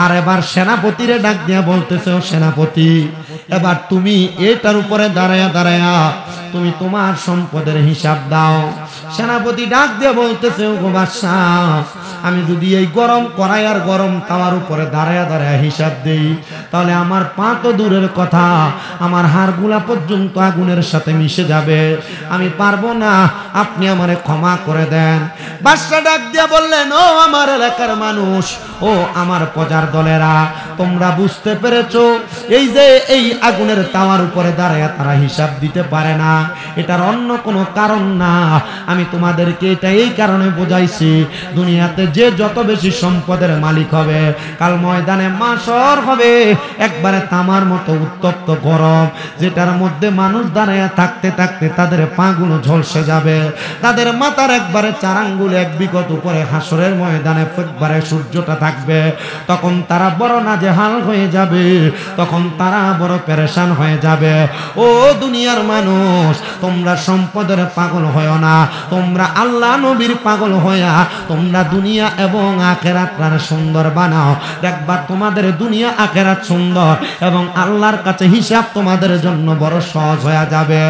আর এবার সেনাপতিরে ডাক দিয়া বলতেছে, ও সেনাপতি, এবার তুমি এটার উপরে দাঁড়ায়া দাঁড়ায়া তুমি তোমার সম্পদের হিসাব দাও। সেনাপতি ডাক দিয়ে বলতেছে, ও বাদশাহ, আমি যদি এই গরম কড়াই আর গরম তাওয়ার উপরে দাঁড়ায়া দাঁড়ায়া হিসাব দেই, তাহলে আমার পা তো দূরের কথা, আমার হাড়গুলা পর্যন্ত আগুনের সাথে মিশে যাবে, আমি পারবো না, আপনি আমারে ক্ষমা করে দেন। বাদশা ডাক দিয়ে বললেন, ও আমার এলাকার মানুষ, ও আমার প্রজার দলেরা, তোমরা বুঝতে পেরেছো, এই যে এই আগুনের তাওয়ার উপরে দাঁড়ায়া তারা হিসাব দিতে পারে না, এটার অন্য কোনো কারণ না। আমি তোমাদেরকে এটা এই কারণে বোঝাইছি, দুনিয়াতে যে যত বেশি সম্পদের মালিক হবে, কাল ময়দানে মাশর হবে একবারে তামার মতো উত্তপ্ত গরম, যেটার মধ্যে মানুষ দাঁড়ায়া থাকতে থাকতে তাদের পাগুলো ঝলসে যাবে, তাদের মাথার একবারে 4 আঙ্গুল 1 বিঘত উপরে হাসরের ময়দানে একবারে সূর্যটা থাকবে। তখন তারা বড় নাজেহাল হয়ে যাবে, তখন তারা বড় পেরেশান হয়ে যাবে। ও দুনিয়ার মানুষ, তোমরা সম্পদের পাগল হয়ো না, তোমরা আল্লাহ নবীর পাগল হইয়া তোমরা দুনিয়া এবং আখিরাতটার সুন্দর বানাও। দেখবা তোমাদের দুনিয়া আখিরাত সুন্দর এবং আল্লাহর কাছে হিসাব তোমাদের জন্য বড় সহজ হয়ে যাবে।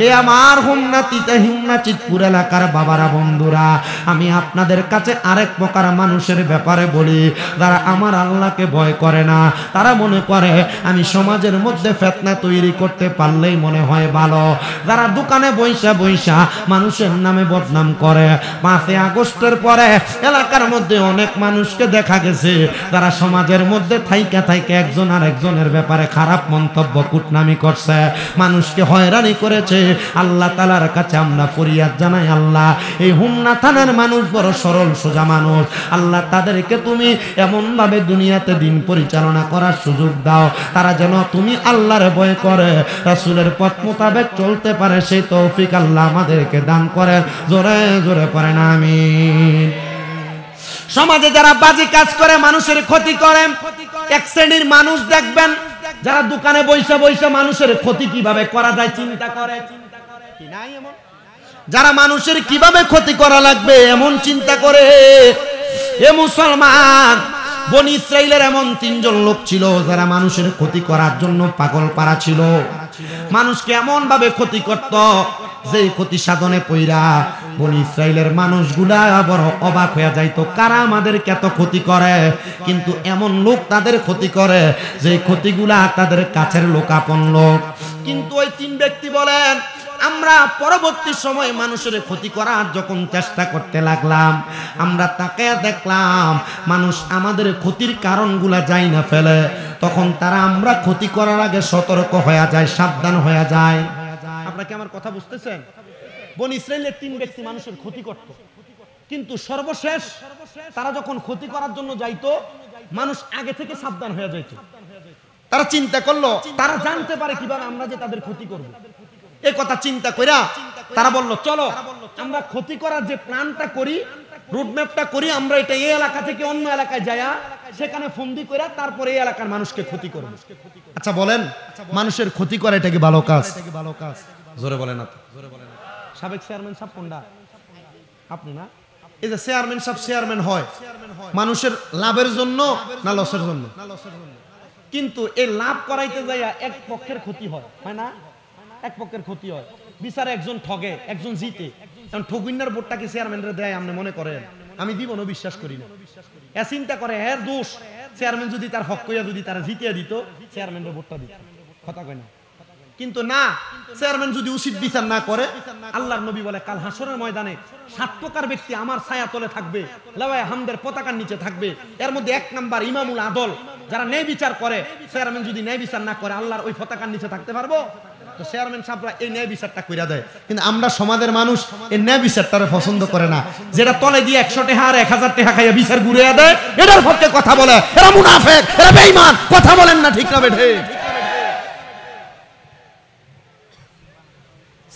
এ আমার হোমনা চিতপুর এলাকার বাবারা, বন্ধুরা, আমি আপনাদের কাছে আরেক প্রকার মানুষের ব্যাপারে বলি, যারা আমার আল্লাহকে ভয় করে না, তারা মনে করে আমি সমাজের মধ্যে ফিতনা তৈরি করতে পারলেই মনে হয় ভালো, যারা দোকানে বইসা বইসা মানুষের নামে বদনাম করে। 5 আগস্টের পরে এলাকার মধ্যে অনেক মানুষকে দেখা গেছে যারা সমাজের মধ্যে থাইকা থাইকা একজন আর একজনের ব্যাপারে খারাপ মন্তব্য কুটনামি করছে, মানুষকে হয়রানি করেছে। আল্লাহ তাআলার কাছে আমরা ফরিয়াদ জানাই, আল্লাহ এই হোমনা থানার মানুষ বড় সরল সোজা মানুষ, আল্লাহ তাদেরকে তুমি এমন ভাবে দুনিয়াতে দিন পরিচালনা করার সুযোগ দাও, তারা যেন তুমি আল্লাহর ভয় করে রাসূলের পথ মোতাবেক চলতে পারে, সেই তৌফিক আল্লাহ আমাদেরকে দান করে। জোরে জোরে পড়েন আমিন। সমাজে যারা বাজে কাজ করে, মানুষের ক্ষতি করে, এক শ্রেণীর মানুষ দেখবেন যারা দোকানে বইসা বইসা মানুষের ক্ষতি কিভাবে করা যায় চিন্তা করে, যারা মানুষের কিভাবে ক্ষতি করা লাগবে এমন চিন্তা করে। এ মুসলমান, বনি ইসরাইলের এমন 3 জন লোক ছিল যারা মানুষের ক্ষতি করার জন্য পাগল পারা ছিল। মানুষকে এমন ভাবে ক্ষতি করত যে ক্ষতি সাধনে পইরা বনি ইসরাইলের মানুষগুলা বড় অবাক হয়ে যাইতো, কারা আমাদেরকে এত ক্ষতি করে। কিন্তু এমন লোক তাদের ক্ষতি করে যে ক্ষতিগুলা তাদের কাছের লোক, আপন লোক। কিন্তু ওই 3 ব্যক্তি বলেন, আমরা পরবর্তী সময় মানুষের ক্ষতি করার যখন চেষ্টা করতে লাগলাম, আমরা তাকে দেখলাম মানুষ আমাদের ক্ষতির কারণগুলা যাই না ফেলে, তখন তারা আমরা ক্ষতি করার আগে সতর্ক হয়ে যায়, সাবধান হয়ে যায়। আপনারা কি আমার কথা বুঝতেছেন? বনি ইসরাইলের 3 ব্যক্তি মানুষের ক্ষতি করত, কিন্তু সর্বশেষ তারা যখন ক্ষতি করার জন্য যাইতো, মানুষ আগে থেকে সাবধান হয়ে যাইত। তারা চিন্তা করলো, তারা জানতে পারে কিভাবে আমরা যে তাদের ক্ষতি করব। এই কথা চিন্তা কইরা তারা বলল, চলো আমরা ক্ষতি করার যে প্ল্যানটা করি, রুটম্যাপটা করি, আমরা এটা এই এলাকা থেকে অন্য এলাকায় যায়া সেখানে ফন্দি কইরা তারপরে এই এলাকার মানুষকে ক্ষতি করব। আচ্ছা বলেন, মানুষের ক্ষতি করা এটা কি ভালো কাজ? জোরে বলেন না। সাবেক চেয়ারম্যান সাহেব কোনটা? আপনি না? এই যে চেয়ারম্যান সাহেব চেয়ারম্যান হয় মানুষের লাভের জন্য না লসের জন্য? কিন্তু এই লাভ করাইতে যাইয়া এক পক্ষের ক্ষতি হয়, হয় না? এক পক্ষের ক্ষতি হয়। বিচারে একজন ঠগে, একজন জিতে। কারণ ঠগুইনার ভোটটা কি চেয়ারম্যানরা দেয় আপনি মনে করেন? আমি দিব না, বিশ্বাস করি না। এ চিন্তা করে এর দোষ, চেয়ারম্যান যদি তার হক কইয়া যদি তারা জিতিয়ে দিত, চেয়ারম্যানের ভোটটা দিত, কথা কয় না। কিন্তু না, চেয়ারম্যান যদি উচিত বিচার না করে, আল্লাহর নবী বলে কাল হাসরের ময়দানে 7 প্রকার ব্যক্তি আমার ছায়া তলে থাকবে, লাওয়ায়ে হামদের পতাকার নিচে থাকবে। এর মধ্যে 1 নাম্বার ইমামুল আদল, যারা ন্যায় বিচার করে। চেয়ারম্যান যদি ন্যায় বিচার না করে, আল্লাহর ওই পতাকার নিচে থাকতে পারবো? তো চেয়ারম্যান সাহেবরা এই ন্যায় বিচারটা কইরা দেয়। কিন্তু আমরা সমাজের মানুষ এই ন্যায় বিচারটারে পছন্দ করে না। যেটা তলে দিয়ে 100 টাকা আর 1000 টাকা খাইয়া বিচার ঘুরিয়ে দেয়, এটার পক্ষে কথা বলে। এরা মুনাফিক, এরা বেঈমান। কথা বলেন না, ঠিক না বেঠে?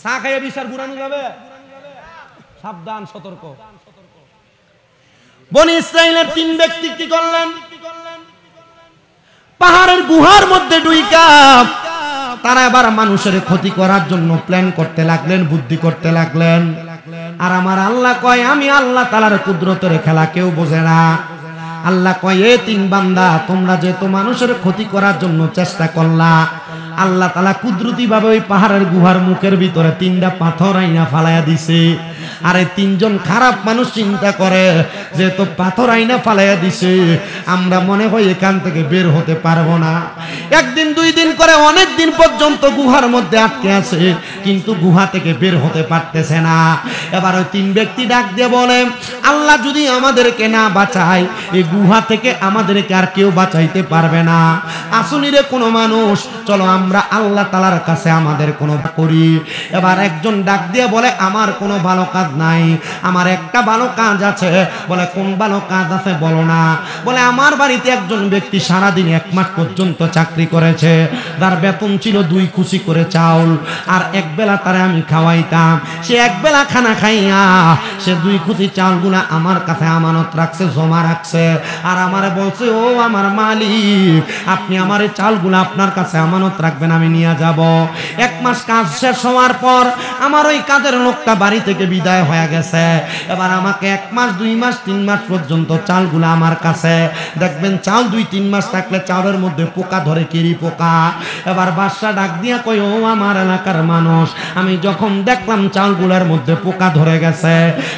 চা খাইয়া বিচার ঘুরানো যাবে? সাবধান, সতর্ক। বনি ইসরাইলের 3 ব্যক্তি কি করলেন? পাহাড়ের গুহার মধ্যে ঢুইকা তারা আবার মানুষের ক্ষতি করার জন্য প্ল্যান করতে লাগলেন, বুদ্ধি করতে লাগলেন। আর আমার আল্লাহ কয়, আমি আল্লাহ তাআলার কুদরতের খেলা কেউ বোঝে না। আল্লাহ কয়, এ 3 বান্দা, তোমরা যেহেতু মানুষের ক্ষতি করার জন্য চেষ্টা করলা, আল্লাহ তাআলা কুদরতি ভাবে ওই পাহাড়ের গুহার মুখের ভিতরে 3টা পাথর আইনা ফালাইয়া দিছে। আর এই 3 জন খারাপ মানুষ চিন্তা করে, যেহেতু পাথর আইনা ফালাইয়া দিছে, আমরা মনে হয় এখান থেকে বের হতে পারবো না। 1 দিন 2 দিন করে অনেক দিন পর্যন্ত গুহার মধ্যে আটকে আছে, কিন্তু গুহা থেকে বের হতে পারতেছে না। এবার ওই 3 ব্যক্তি ডাক দিয়ে বলে, আল্লাহ যদি আমাদেরকে না বাঁচায়, এই গুহা থেকে আমাদেরকে আর কেউ বাঁচাইতে পারবে না। আসুনিরে কোনো মানুষ, চলো আমরা আল্লাহ তাআলার কাছে আমাদের কোনো করি। এবার একজন ডাক দিয়ে বলে, আমার কোনো ভালো কাজ নাই, আমার একটা ভালো কাজ আছে। বলে, কোন ভালো কাজ আছে বলো না? বলে, আমার বাড়িতে একজন ব্যক্তি সারাদিন 1 মাস পর্যন্ত চাকরি করেছে, তার বেতন ছিল 2 কুচি করে চাউল, আর 1 বেলা তারে আমি খাওয়াইতাম। সে 1 বেলা খানা খাইয়া সে 2 কুচি চাউলগুলা আমার কাছে আমানত রাখছে, জমা রাখছে। আর আমারে বলছে, ও আমার মালিক, আপনি আমার এই চাউলগুলা আপনার কাছে আমানত রাখবেন, আমি নিয়ে যাব। 1 মাস কাজ শেষ হওয়ার পর আমার ওই কাজের লোকটা বাড়ি থেকে বিদায় হয়ে গেছে। এবার আমাকে 1 মাস 2 মাস 3 মাস পর্যন্ত চালগুলা আমার কাছে। দেখবেন চাল 2-3 মাস থাকলে চালের মধ্যে পোকা ধরে, কিরি পোকা। এবার বাদশা ডাক দিয়া কই, ও আমার এলাকার মানুষ, আমি যখন দেখলাম চালগুলার মধ্যে পোকা ধরে গেছে,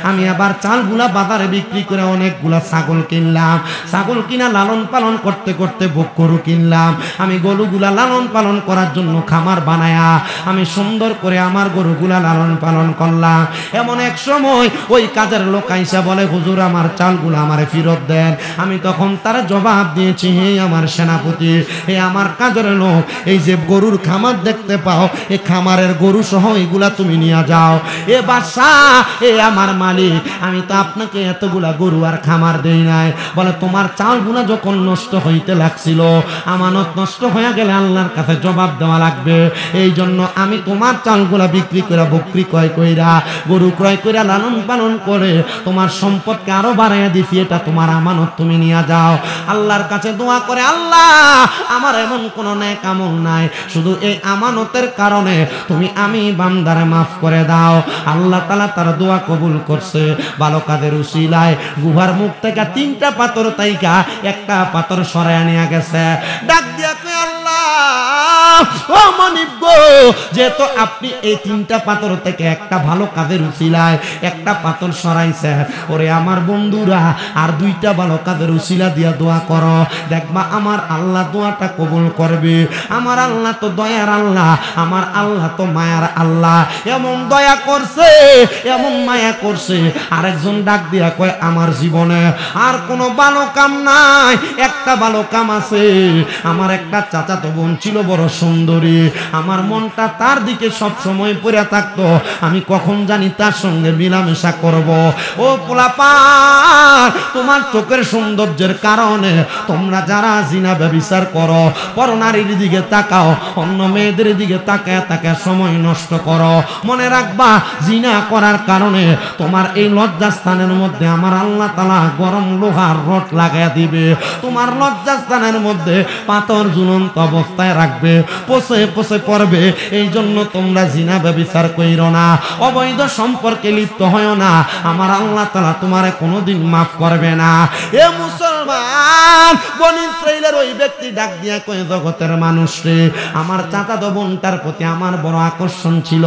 আমি আবার চালগুলা বাজারে বিক্রি করে অনেকগুলা ছাগল কিনলাম। ছাগল কিনা লালন পালন করতে করতে গরু কিনলাম। আমি গরুগুলা লালন পালন করার জন্য খামার বানায়া আমি সুন্দর করে আমার গরুগুলা লালন পালন করলাম। এমন এক সময় ওই কাজের লোক আইসা বলে, হুজুর আমার চালগুলো আমারে ফেরত দেন। আমি তখন তার জবাব দিয়েছি, হে আমার সেনাপতি, হে আমার কাজের লোক, এই যে গরুর খামার দেখতে পাও, এই খামারের গরু সহ এগুলা তুমি নিয়ে যাও। এ বাদশাহ, এ আমার মালিক, আমি তো আপনাকে এতগুলা গরু আর খামার দেই নাই। বলে, তোমার চালগুলা যখন নষ্ট হইতে লাগছিল, আমানত নষ্ট হয়ে গেলে আল্লাহর কাছে জবাব দেওয়া লাগবে, এই জন্য আমি তোমার চালগুলা বিক্রি করে বকরি ক্রয় কইরা, গরু ক্রয় কইরা লালন পালন করে তোমার সম্পদকে আরো বাড়াইয়া দিছি, এটা তোমার আমানত, তুমি নিয়ে যাও। আল্লাহর কাছে দোয়া করে, আল্লাহ আমার এমন কোনো নেক আমল নাই, শুধু এই আমানতের কারণে তুমি আমি বান্দারে মাফ করে দাও। আল্লাহ তাআলা তার দোয়া কবুল করছে। ভালো কাজের উসিলায় গুহার মুখ থেকে 3টা পাথর তাইকা একটা পাথর সরায় নিয়ে গেছে। ডাক দিয়া কই আল্লাহ ও মানিক গো, যেহেতু আপনি এই 3টা পাথর থেকে একটা ভালো কাজের উসিলায় একটা পাথর সরাইছে, ওরে আমার বন্ধুরা আর 2টা ভালো কাজের উসিলা দিয়া দোয়া করো, দেখবা আমার আল্লাহ দোয়াটা কবুল করবে। আমার আল্লাহ তো দয়ার আল্লাহ, আমার আল্লাহ তো মায়ার আল্লাহ। এমন দয়া করছে, এমন মায়া করছে। আরেকজন ডাক দিয়া কয় আমার জীবনে আর কোনো ভালো কাম নাই, একটা ভালো কাম আছে। আমার একটা চাচাতো বোন ছিল বড় সুন্দরী, আমার মনটা তার দিকে সব সময় পড়ে থাকতো, আমি কখন জানি তার সঙ্গে মিলামেশা করব। ও পোলাপান, তোমার চোখের সৌন্দর্যের কারণে তোমরা যারা জিনা ব্যভিচার করো, পরনারীর দিকে তাকাও, অন্য মেয়েদের দিকে তাকায় তাকায় সময় নষ্ট করো, মনে রাখবা জিনা করার কারণে তোমার এই লজ্জাস্থানের মধ্যে আমার আল্লাহ তাআলা গরম লোহার রড লাগায় দিবে। তোমার লজ্জাস্থানের মধ্যে পাথর ঝুলন্ত অবস্থায় রাখবে, পচে পচে পড়বে। এই জন্য তোমরা জিনা ব্যভিচার কইরো না, অবৈধ সম্পর্কে লিপ্ত হয় না, আমার আল্লাহ তাআলা তোমারে কোনোদিন মাফ করবে না। এ মুসলমান, বনি ইসরাইলের ওই ব্যক্তি ডাক দিয়া কয় জগতের মানুষ রে, আমার চাচাতো বোনটার প্রতি আমার বড় আকর্ষণ ছিল।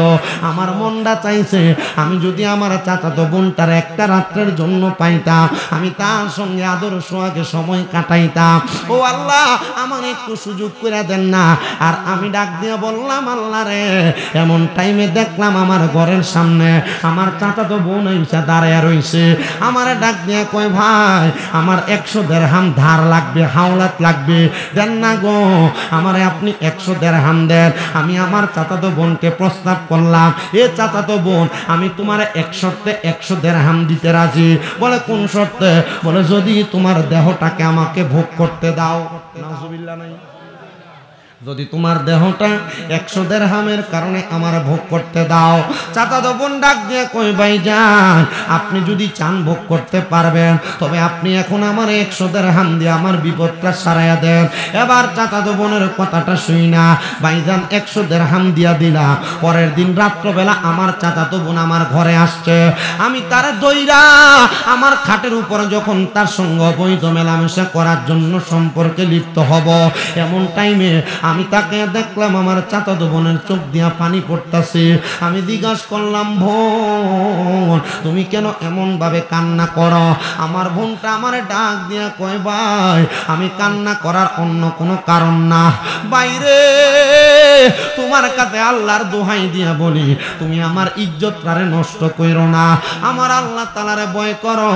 আমার মনটা চাইছে আমি যদি আমার চাচাতো বোনটার একটা রাত্রের জন্য পাইতাম, আমি তার সঙ্গে আদর সোহাগে সময় কাটাইতাম। ও আল্লাহ, আমার একটু সুযোগ করে দেন না। আর আমি ডাক দিয়ে বললাম আল্লাহ রে, এমন টাইমে দেখলাম আমার ঘরের সামনে আমার চাচাতো বোন এসে দাঁড়ায় রইছে। আমার ডাক দিয়ে কয় ভাই, আমার 100 দিরহাম ধার লাগবে, হাওলাত লাগবে, দেন না গো। আমারে আপনি 100 দিরহাম দেন। আমি আমার চাচাতো বোনকে প্রস্তাব করলাম, এ চাচাতো বোন, আমি তোমার 100 দিরহাম দিতে রাজি। বলে কোন শর্তে? বলে যদি তোমার দেহটাকে আমাকে ভোগ করতে দাও। নাউজুবিল্লাহ নাই, যদি তোমার দেহটা 100 দিরহামের কারণে আমার ভোগ করতে দাও। চাচাতো বোন ডাক দিয়ে কই ভাইজান, আপনি যদি চান ভোগ করতে পারবেন, তবে আপনি এখন আমার 100 দিরহাম দিয়ে আমার বিপদটা সারাইয়া দেন। এবার চাচাতো বোনের কথাটা শুই না ভাইজান 100 দিরহাম দিয়া দিলা। পরের দিন রাত্রবেলা আমার চাচাতো বোন আমার ঘরে আসছে, আমি তার দইরা আমার খাটের উপরে যখন তার সঙ্গে অবৈধ মেলামেশা করার জন্য সম্পর্কে লিপ্ত হব, এমন টাইমে আমি তাকে দেখলাম আমার চাচাতো বোনের চোখ দিয়া পানি পড়তাছে। আমি জিজ্ঞাসা করলাম, বোন তুমি কেন এমন ভাবে কান্না করো? আমার বোনটা আমার ডাক দিয়া কয় ভাই, আমি কান্না করার অন্য কোনো কারণ না, বাইরে তোমার কাছে আল্লাহর দোহাই দিয়া বলি, তুমি আমার ইজ্জতটারে নষ্ট কইরো না, আমার আল্লাহ তাআলারে ভয় করো।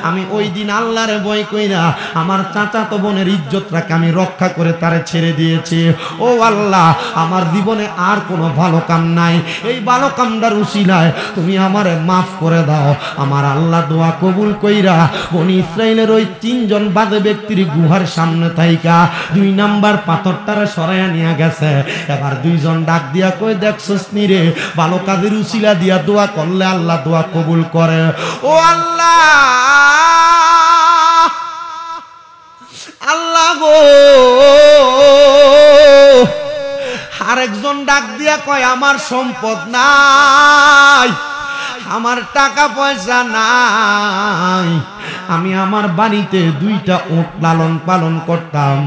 আমি ওই দিন আল্লাহরে ভয় কইরা আমার চাচাতো বোনের ইজ্জতটাকে আমি রক্ষা করে তারে ছেড়ে দিয়েছি। ও আল্লাহ, আমার জীবনে আর কোনো ভালো কাম নাই, এই ভালো কামটার উসিলায় তুমি আমারে মাফ করে দাও। আমার আল্লাহ দোয়া কবুল কইরা বনি ইসরাইলের ওই 3 জন বাদে ব্যক্তির গুহার সামনে থাইকা 2 নাম্বার পাথরটারে সরাইয়া নিয়ে গেছে। এবার 2 জন ডাক দিয়া কই, দেখছস নি রে, ভালো কাজের উসিলা দিয়া দোয়া করলে আল্লাহ দোয়া কবুল করে। ও আল্লাহ, আল্লাহ গো। আরেকজন ডাক দিয়া কয়, আমার সম্পদ নাই, আমার টাকা পয়সা নাই, আমি আমার বাড়িতে 2টা উট লালন পালন করতাম।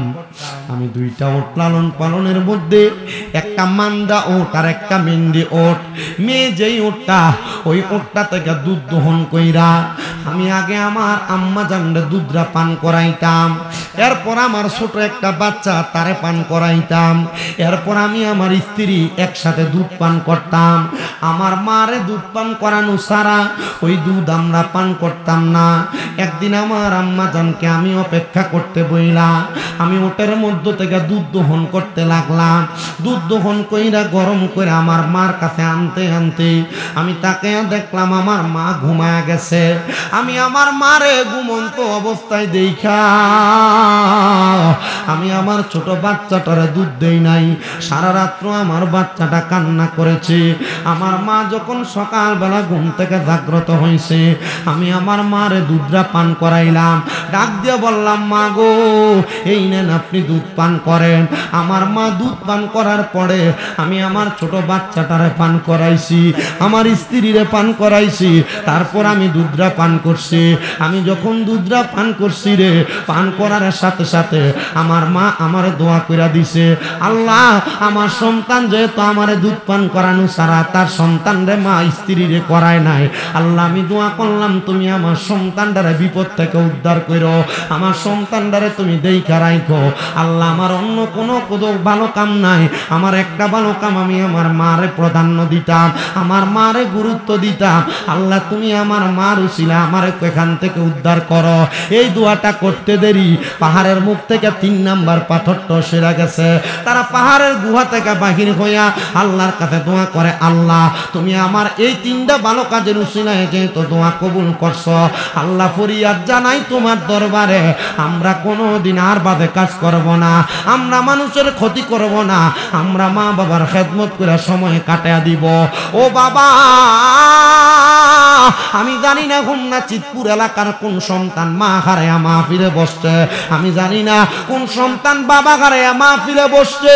আমি 2টা উট লালন পালনের মধ্যে একটা মান্দা উট আর একটা মেন্ডি উট। মেয়ে যেই উটটা, ওই উটটা থেকে দুধ দহন কইরা আমি আগে আমার আম্মা জানরে দুধরা পান করাইতাম। এরপর আমার ছোট একটা বাচ্চা তারে পান করাইতাম। এরপর আমি আমার স্ত্রী একসাথে দুধ পান করতাম। আমার মারে দুধ পান করানো ছাড়া ওই দুধ আমরা পান করতাম না। একদিন আমার আম্মা জানকে আমি অপেক্ষা করতে বইলা আমি ওটের মধ্য থেকে দুধ দহন করতে লাগলাম। দুধ দহন কইরা গরম করে আমার মার কাছে আনতে আনতে আমি তাকে দেখলাম আমার মা ঘুমায়া গেছে। আমি আমার মারে ঘুমন্ত অবস্থায় দেখা আমি আমার ছোট বাচ্চাটারে দুধ দেই নাই। সারা রাত্র আমার বাচ্চাটা কান্না করেছে। আমার মা যখন সকালবেলা ঘুম থেকে জাগ্রত হয়েছে, আমি আমার মারে দুধটা পান করাইলাম। ডাক দিয়ে বললাম, মা গো, এই নেন আপনি দুধ পান করেন। আমার মা দুধ পান করার পরে আমি আমার ছোট বাচ্চাটারে পান করাইছি, আমার স্ত্রীরে পান করাইছি, তারপর আমি দুধটা পান করছি। আমি যখন দুধটা পান করছি রে, পান করার সাথে সাথে আমার মা আমার দোয়া কইরা দিছে, আল্লাহ আমার সন্তান যেহেতু আমারে দুধ পান করানো ছাড়া তার সন্তান রে মা স্ত্রী রে করায় নাই, আল্লাহ আমি দোয়া করলাম তুমি আমার সন্তানটারে বিপদ থেকে উদ্ধার করো, আমার সন্তানটারে তুমি দেইখা রাখো। আল্লাহ আমার অন্য কোনো ভালো কাম নাই, আমার একটা ভালো কাম, আমি আমার মারে প্রাধান্য দিতাম, আমার মারে গুরুত্ব দিতাম। আল্লাহ তুমি আমার মার উসিলা আমারে এখান থেকে উদ্ধার করো। এই দোয়াটা করতে দেরি পাহাড়ের মুখ থেকে 3 নাম্বার পাথরটা সেরা গেছে। তারা পাহাড়ের গুহা থেকে বাহির হইয়া আল্লাহর কাছে দোয়া করে, আল্লাহ তুমি আমার এই 3টা ভালো কাজের উসিলায় যেহেতু দোয়া কবুল করছো, আল্লাহ ফরিয়াদ জানাই তোমার দরবারে, আমরা কোনোদিন আর বাদে কাজ করব না, আমরা মানুষের ক্ষতি করব না, আমরা মা বাবার খেদমত করে সময় কাটিয়ে দিব। ও বাবা, আমি জানি না খুলনা চিতপুর এলাকার কোন সন্তান মা হারায়া মাহফিলে বসছে, আমি জানি না কোন সন্তান বাবা হারায়া মাহফিলে বসছে।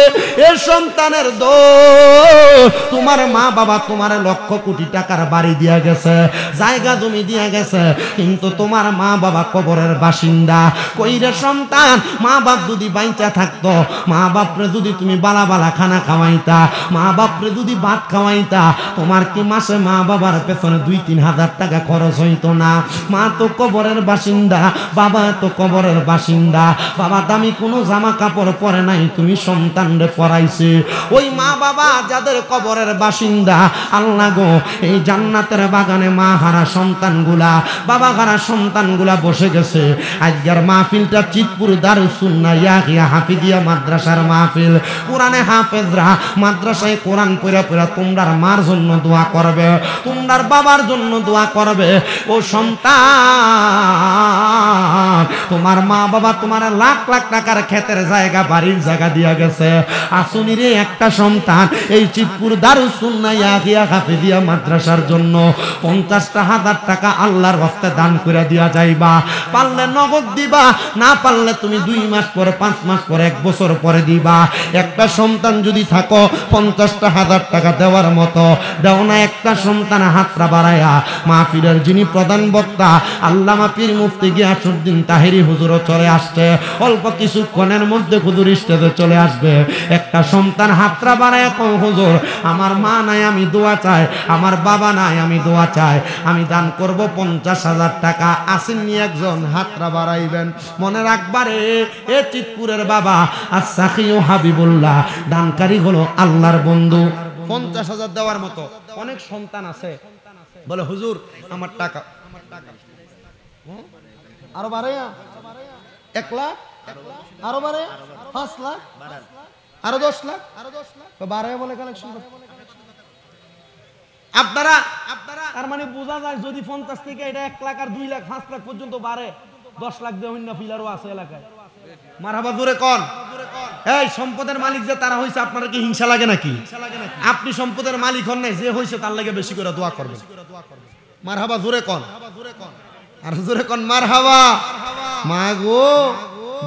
এই সন্তানের দোষ, তোমার মা বাবা তোমার লক্ষ কোটি টাকার বাড়ি দিয়া গেছে, জায়গা জমি দিয়া গেছে, কিন্তু তোমার মা বাবা কবরের বাসিন্দা। কইরে সন্তান, মা বাপ যদি বাইচা থাকতো, মা বাপরে যদি তুমি বালা বালা খানা খাওয়াইতা, মা বাপরে যদি ভাত খাওয়াইতা, তোমার কি মাসে মা বাবার পেছনে 2-3 হাজার টাকা খরচ হইতো না? মা তো কবরের বাসিন্দা, বাবা তো কবরের বাসিন্দা, বাবা দামি কোনো জামা কাপড় পরে নাই, তুমি সন্তানরে পরাইছে। ওই মা বাবা যাদের কবরের বাসিন্দা, আল্লাহ গো এই জান্নাতের বাগানে মা হারা সন্তানগুলা, বাবা হারা সন্তানগুলা বসে গেছে। আজকের মাহফিলটা চিতপুর দারুস সুন্নাহ ইয়াহিয়া হাফিজিয়া মাদ্রাসার মাহফিল। কোরআনে হাফেজরা মাদ্রাসায় কোরআন পড়া পড়া তোমরার মার জন্য দোয়া করবে, তোমরার বাবার জন্য দোয়া করবে। ও সন্তান, তোমার মা বাবা তোমার লাখ লাখ টাকার ক্ষেতের জায়গা বাড়ির জায়গা দিয়া গেছে, আসুনিরে একটা সন্তান এই চিতপুর দারুস সুন্নাহ ইয়াহিয়া হাফিজিয়া মাদ্রাসার জন্য 50,000 টাকা আল্লাহর রাস্তে দান করে দিয়া যাইবা। পারলে নগদ দিবা, না পারলে তুমি 2 মাস পরে, 5 মাস পরে, 1 বছর পরে দিবা। একটা সন্তান যদি থাকো 50,000 টাকা দেওয়ার মতো, দেও না একটা সন্তান হাতটা বাড়ায়া। মাহফিলের যিনি প্রধান বক্তা আল্লামা পীর মুফতি গিয়াসউদ্দিন তাহেরি হুজুরও চলে আসছে, অল্প কিছুক্ষণের মধ্যে হুজুর স্টেজে চলে আসবে। একটা সন্তান হাতটা বাড়ায়া কও, হুজুর আমার মা নাই আমি দোয়া চাই, আমার বাবা নাই আমি দোয়া চাই, আমি দান করব 50,000 টাকা। আসেননি একজন হাতটা বাড়াইবেন। মনে রাখবারে এ চিতপুরের বাবা আস-সাখিউ হাবিবুল্লাহ দানকারী হলো আল্লাহর বন্ধু। 50,000 দেওয়ার মতো অনেক সন্তান আছে, বলে হুজুর আমার টাকা আরো বাড়াইয়া 1 লাখ, আরো বাড়াইয়া 5 লাখ, আরো 10 লাখ, তো বাড়াইয়া বলে কালেকশন। আপনারা তার মানে বোঝা যায় যদি 50 থেকে এটা 1 লাখ আর 2 লাখ 5 লাখ পর্যন্ত বাড়ে, 10 লাখ দিয়ে অন্য ফিলারও আছে এলাকায়। মারহাবা জোরে কোন। এই সম্পদের মালিক যে তারা হইছে, আপনারা কি হিংসা লাগে নাকি? আপনি সম্পদের মালিক হন নাই, যে হইছে তার লাগে বেশি করে দোয়া করবেন। মারহাবা জোরে কোন, আর জোরে কোন মারহাবা। মা গো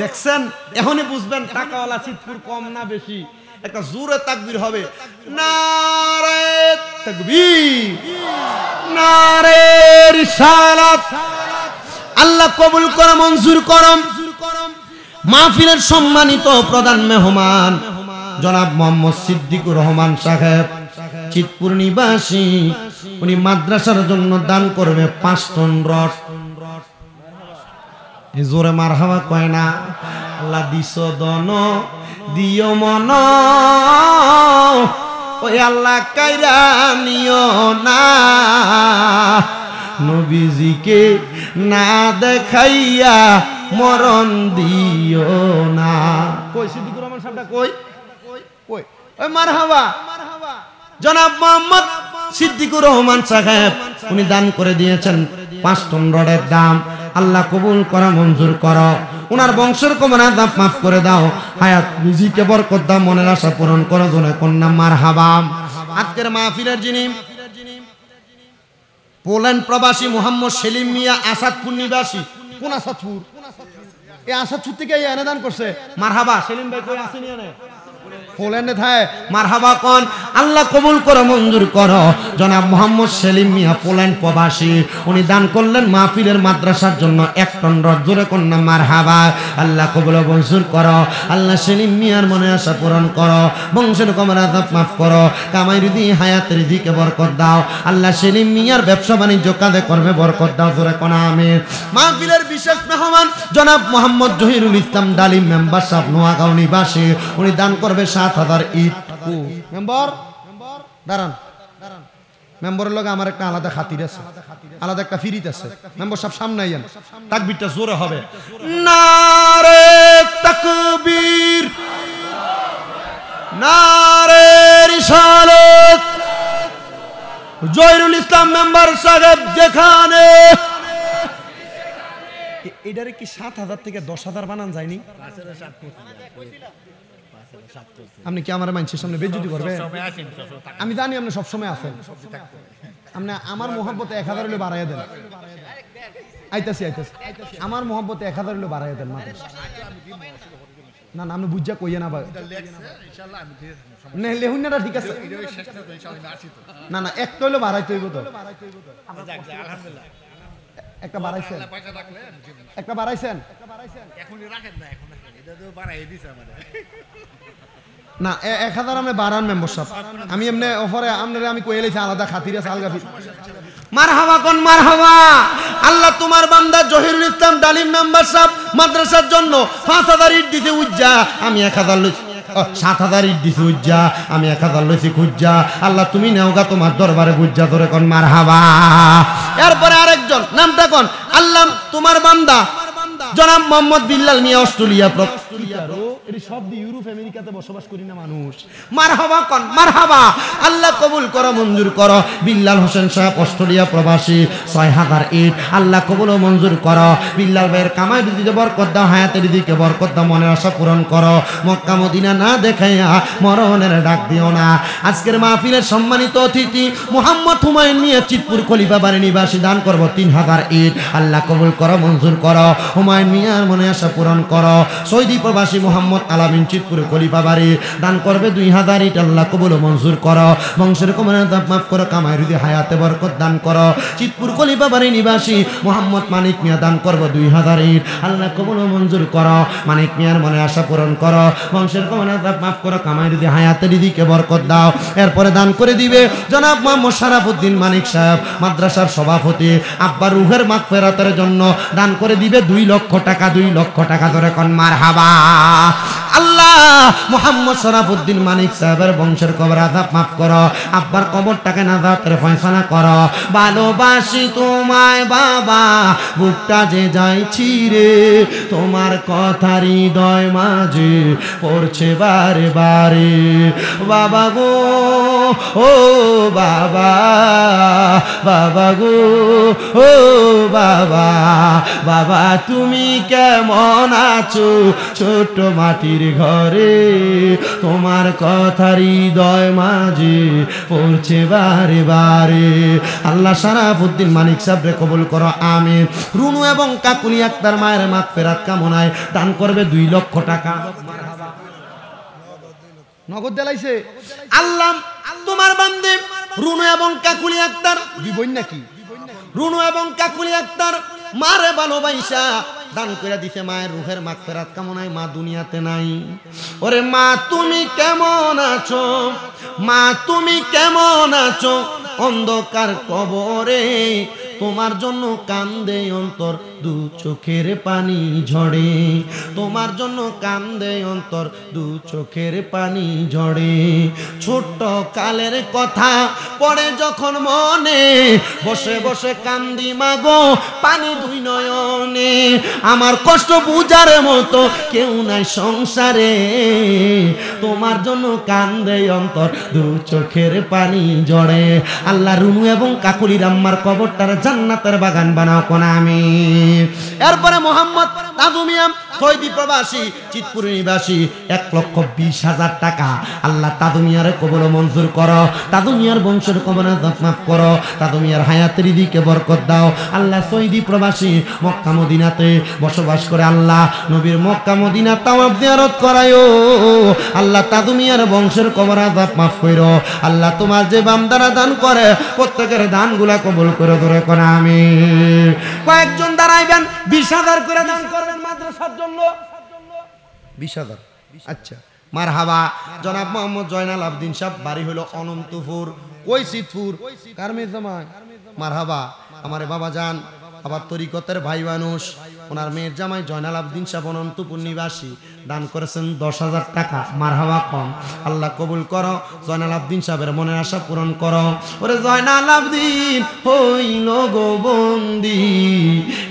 দেখছেন, এখনই বুঝবেন টাকাওয়ালা চিতপুর কম না বেশি। একটা জোরে তাকবীর হবে, নারে তাকবীর, নারে রিসালাত। আল্লাহ কবুল করে, মঞ্জুর করম। মাহফিলের সম্মানিত প্রধান মেহমান জনাব মোহাম্মদ সিদ্দিকুর রহমান সাহেব, চিতপুর নিবাসী, উনি মাদ্রাসার জন্য দান করবে 5 টন রড। জোরে মারহাবা কয় না? আল্লাহ দিস দন দিও মন, ওই আল্লাহ কাইরা নিও না, নবীজিকে না দেখাইয়া মরণ দিও না। কই সিদ্দিকুর রহমান সাহেবটা কই? কই ওই মারহাবা জনাব মোহাম্মদ সিদ্দিকুর রহমান সাহেব, উনি দান করে দিয়েছেন 5 টন রডের দাম। আল্লাহ কবুল করা, মঞ্জুর করো। উনার বংশের কমনা দাম মাফ করে দাও, হায়াত রিজিকে বরকত দাও, মনের আশা পূরণ করো। জনে কন্যা মারহাবা। আজকের মাহফিলের যিনি পোল্যান্ড প্রবাসী মোহাম্মদ সেলিম মিয়া আসাদপুর নিবাসী। কোন আসাদপুর? এই আসাদপুর থেকে এনে দান করছে। মারহাবা। সেলিম ভাই কই আসেনি? এনে পোল্যান্ডে থাকে। মারহাবা কোন। আল্লাহ কবুল করো, মঞ্জুর করো। জনাব মোহাম্মদ সেলিম মিয়া পোল্যান্ড প্রবাসী, উনি দান করলেন মাহফিলের মাদ্রাসার জন্য 1 টন রড। জোরে কন্যা মারহাবা। আল্লাহ কবুল মঞ্জুর করো। আল্লাহ সেলিম মিয়ার মনে আশা পূরণ করো, বংশের কমের আযাব মাফ করো, কামাই রিজি হায়াতের রিজিকে বরকত দাও। আল্লাহ সেলিম মিয়ার ব্যবসা বাণিজ্য কাজে কর্মে বরকত দাও। জোরে কোন আমিন। মাহফিলের বিশেষ মেহমান জনাব মোহাম্মদ জহিরুল ইসলাম ডালিম মেম্বার সাহেব নোয়াগাঁও নিবাসী, উনি দান করবে 7,000 ইট। মেম্বার দাঁড়ান, মেম্বারের লগে আমার একটা আলাদা খাতির আছে, আলাদা একটা ফিরিত আছে। মেম্বার সব সামনে আইয়েন, তাকবীরটা জোরে হবে। নারে তাকবীর, নারে রিসালাত। জহিরুল ইসলাম মেম্বার সাহেব যেখানে, এটারে কি 7,000 থেকে 10,000 বানান যায়নি? আপনি কি আমার মানুষের সামনে বেজ্জতি করবেন? আমি জানি আপনি সবসময় আছেন। আপনি আমার মোহাব্বতে 1,000 হলে বাড়াইয়া দেন। আইতাছি আমার মোহাব্বতে 1,000 হলে বাড়াইয়া দেন। না না, আপনি বুঝা কইয়া না ভাই। লেহুনাটা ঠিক আছে। না না, একটা হইলে বাড়াইতে হইব তো। একটা বাড়াইছেন, একটা বাড়াইছেন না। 1,000 আপনি বাড়ান মেম্বারশিপ। আমি এমনি অফারে আপনারে আমি কইয়া লাইছি আলাদা খাতির আছে, আলগা ফির। মারহাবা কোন মারহাবা। আল্লাহ তোমার বান্দা জহিরুল ইসলাম ডালিম মেম্বারশিপ মাদ্রাসার জন্য 5,000 ইট দিতে উজ্জা। আমি 1,000 লইছি। 7,000 ইট দিছি উজ্জা, আমি 1,000 লইছি খুজ্জা। আল্লাহ তুমি নেওগা তোমার দরবারে বুজ্জা। ধরে কোন মারহাবা। এরপরে আরেকজন, নামটা কোন। আল্লাহ তোমার বান্দা জনাব মোহাম্মদ বিল্লাল মিয়া অস্ট্রেলিয়া। সব ইউরোপ আমেরিকাতে বসবাস করি না মানুষ। মারহাবা কোন মারহাবা। আল্লাহ কবুল করো, মঞ্জুর করো। বিল্লাল হোসেন সাহেব অস্ট্রেলিয়া প্রবাসী 6,000 ইট। আল্লাহ কবুল ও মঞ্জুর করো। বিল্লাল ভাইয়ের কামাই রুজিতে বরকত দাও, হায়াতের রিজিকে বরকত দাও, মনের আশা পূরণ করো। মক্কা মদিনা না দেখাইয়া মরণের ডাক দিও না। আজকের মাহফিলের সম্মানিত অতিথি মোহাম্মদ হুমায়ুন মিয়া চিতপুর খলিফা বাড়ি নিবাসী দান করব 3,000 ইট। আল্লাহ কবুল করো, মঞ্জুর করো। হুমায়ুন মিয়ার মনে আশা পূরণ করো। সৌদি প্রবাসী মোহাম্মদ আলামিন চিতপুর খলিফা বাড়ি দান করবে 2,000 ইট। আল্লাহ কবুল ও মঞ্জুর করো, বংশের কমের আযাব মাফ করো, কামাই রুজি হায়াতে বরকত দান করো। চিতপুর খলিফা বাড়ি নিবাসী মোহাম্মদ মানিক মিয়া দান করব 2,000 ইট। আল্লাহ কবুল ও মঞ্জুর করো, মানিক মিয়ার মনে আশা পূরণ করো, বংশের কমের আযাব মাফ করো, কামাই রুজি হায়াতে রিজিকে বরকত দাও। এরপরে দান করে দিবে জনাব মোহাম্মদ শরাফউদ্দিন মানিক সাহেব মাদ্রাসার সভাপতি, আব্বার রুহের মাগফিরাতের জন্য দান করে দিবে 2 লক্ষ টাকা। 2 লক্ষ টাকা। ধরে কোন মারহাবা। আল্লাহ মোহাম্মদ শরাফউদ্দিন মানিক সাহেবের বংশের কবর আযাব মাফ করো, আব্বার কবরটাকে নাজাতের ফয়সালা করো। ভালোবাসি তোমায় বাবা, বুকটা যে যাইছি রে, তোমার কথা হৃদয় মাঝে পড়ছে বারে বারে। বাবা গো ও বাবা, বাবা গো ও বাবা, বাবা তুমি কেমন আছো ছোট মাটির ঘরে, তোমার কথা হৃদয় মাঝে পড়ছে বারে বারে। আল্লাহ শরাফউদ্দিন মানিক সাহেবরে কবুল করো, আমিন। রুনু এবং কাকুলি আক্তার মায়ের মাগফিরাত কামনায় দান করবে 2 লক্ষ টাকা। নগদ দেলাইছে। আল্লাহ তোমার বান্দে রুনু এবং কাকুলি আক্তার, দুই বোন নাকি? রুনু এবং কাকুলি আক্তার মারে ভালোবাসা দান করে দিছে মায়ের রুহের মাগফিরাত কামনায়। মা দুনিয়াতে নাই। ওরে মা তুমি কেমন আছো, মা তুমি কেমন আছো, অন্ধকার কবরে তোমার জন্য কান্দে অন্তর, 2 চোখের পানি ঝরে, তোমার জন্য কান্দে অন্তর, 2 চোখের পানি ঝরে। ছোট্ট কালের কথা পড়ে যখন মনে, বসে বসে কান্দি মাগো পানি 2 নয়নে। আমার কষ্ট বুঝার মতো কেউ নাই সংসারে, তোমার জন্য কান্দে অন্তর, 2 চোখের পানি ঝরে। আল্লাহ রুনু এবং কাকুলির আম্মার কবরটার জান্নাতের বাগান বানাও কোন আমিন। এরপরে মোহাম্মদ দাদু মিয়া সৌদি প্রবাসী চিতপুর নিবাসী 1,20,000 টাকা আল্লাহ তাদু মিয়ারে কবুল মঞ্জুর করো, তাদু মিয়ার বংশের কবর মাফ করো, তাদু মিয়ার হায়াতের দিকে বরকত দাও। আল্লাহ সৌদি প্রবাসী মক্কা মদিনাতে বসবাস করে আল্লাহ নবীর মক্কা মদিনা তাওয়াফ জিয়ারত করায়ো। আল্লাহ তাদু মিয়ার বংশের কবর মাফ করো। আল্লাহ তোমার যে বান্দারা দান করে প্রত্যেকের দানগুলা কবুল করে ধরে কোন আমি। কয়েকজন দাঁড়াইবেন 20,000 করে দান করবেন মাদ্রাসার জন্য। 20,000। আচ্ছা মারহাবা। জনাব মোহাম্মদ জয়নাল আবদিন সাহেব, বাড়ি হলো অনন্তপুর কৈশিতপুর কারমে জামাই। মারহাবা। আমারে বাবা যান আবার তরিকতের ভাই মানুষ, ওনার মেয়ের জামাই জয়নাল আবদিন সাহেব অনন্তপুর নিবাসী, দান করেছেন 10,000 টাকা। মারহাবা কম। আল্লাহ কবুল করো। জয়নাল আবদিন সাহেবের মনের আশা পূরণ করো। ওরে জয়নাল আবদিন হইল গো বন্দি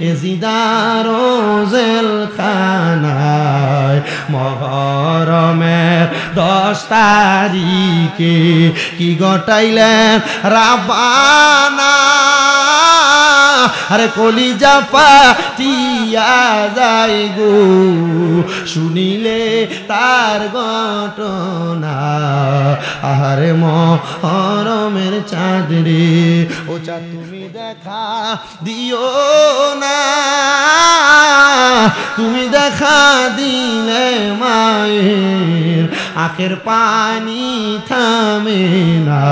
এজিদার জেলখানায়, মহরমের 10 তারিখে কি গটাইলেন রাবানা, আরে কলিজা পাটিয়া যায় গো শুনিলে তার ঘটনা। আহারে মহরমের চাঁদ রে, ও চাঁদ তুমি দেখা দিও না, তুমি দেখা দিলে মায়ের আখের পানি থামে না।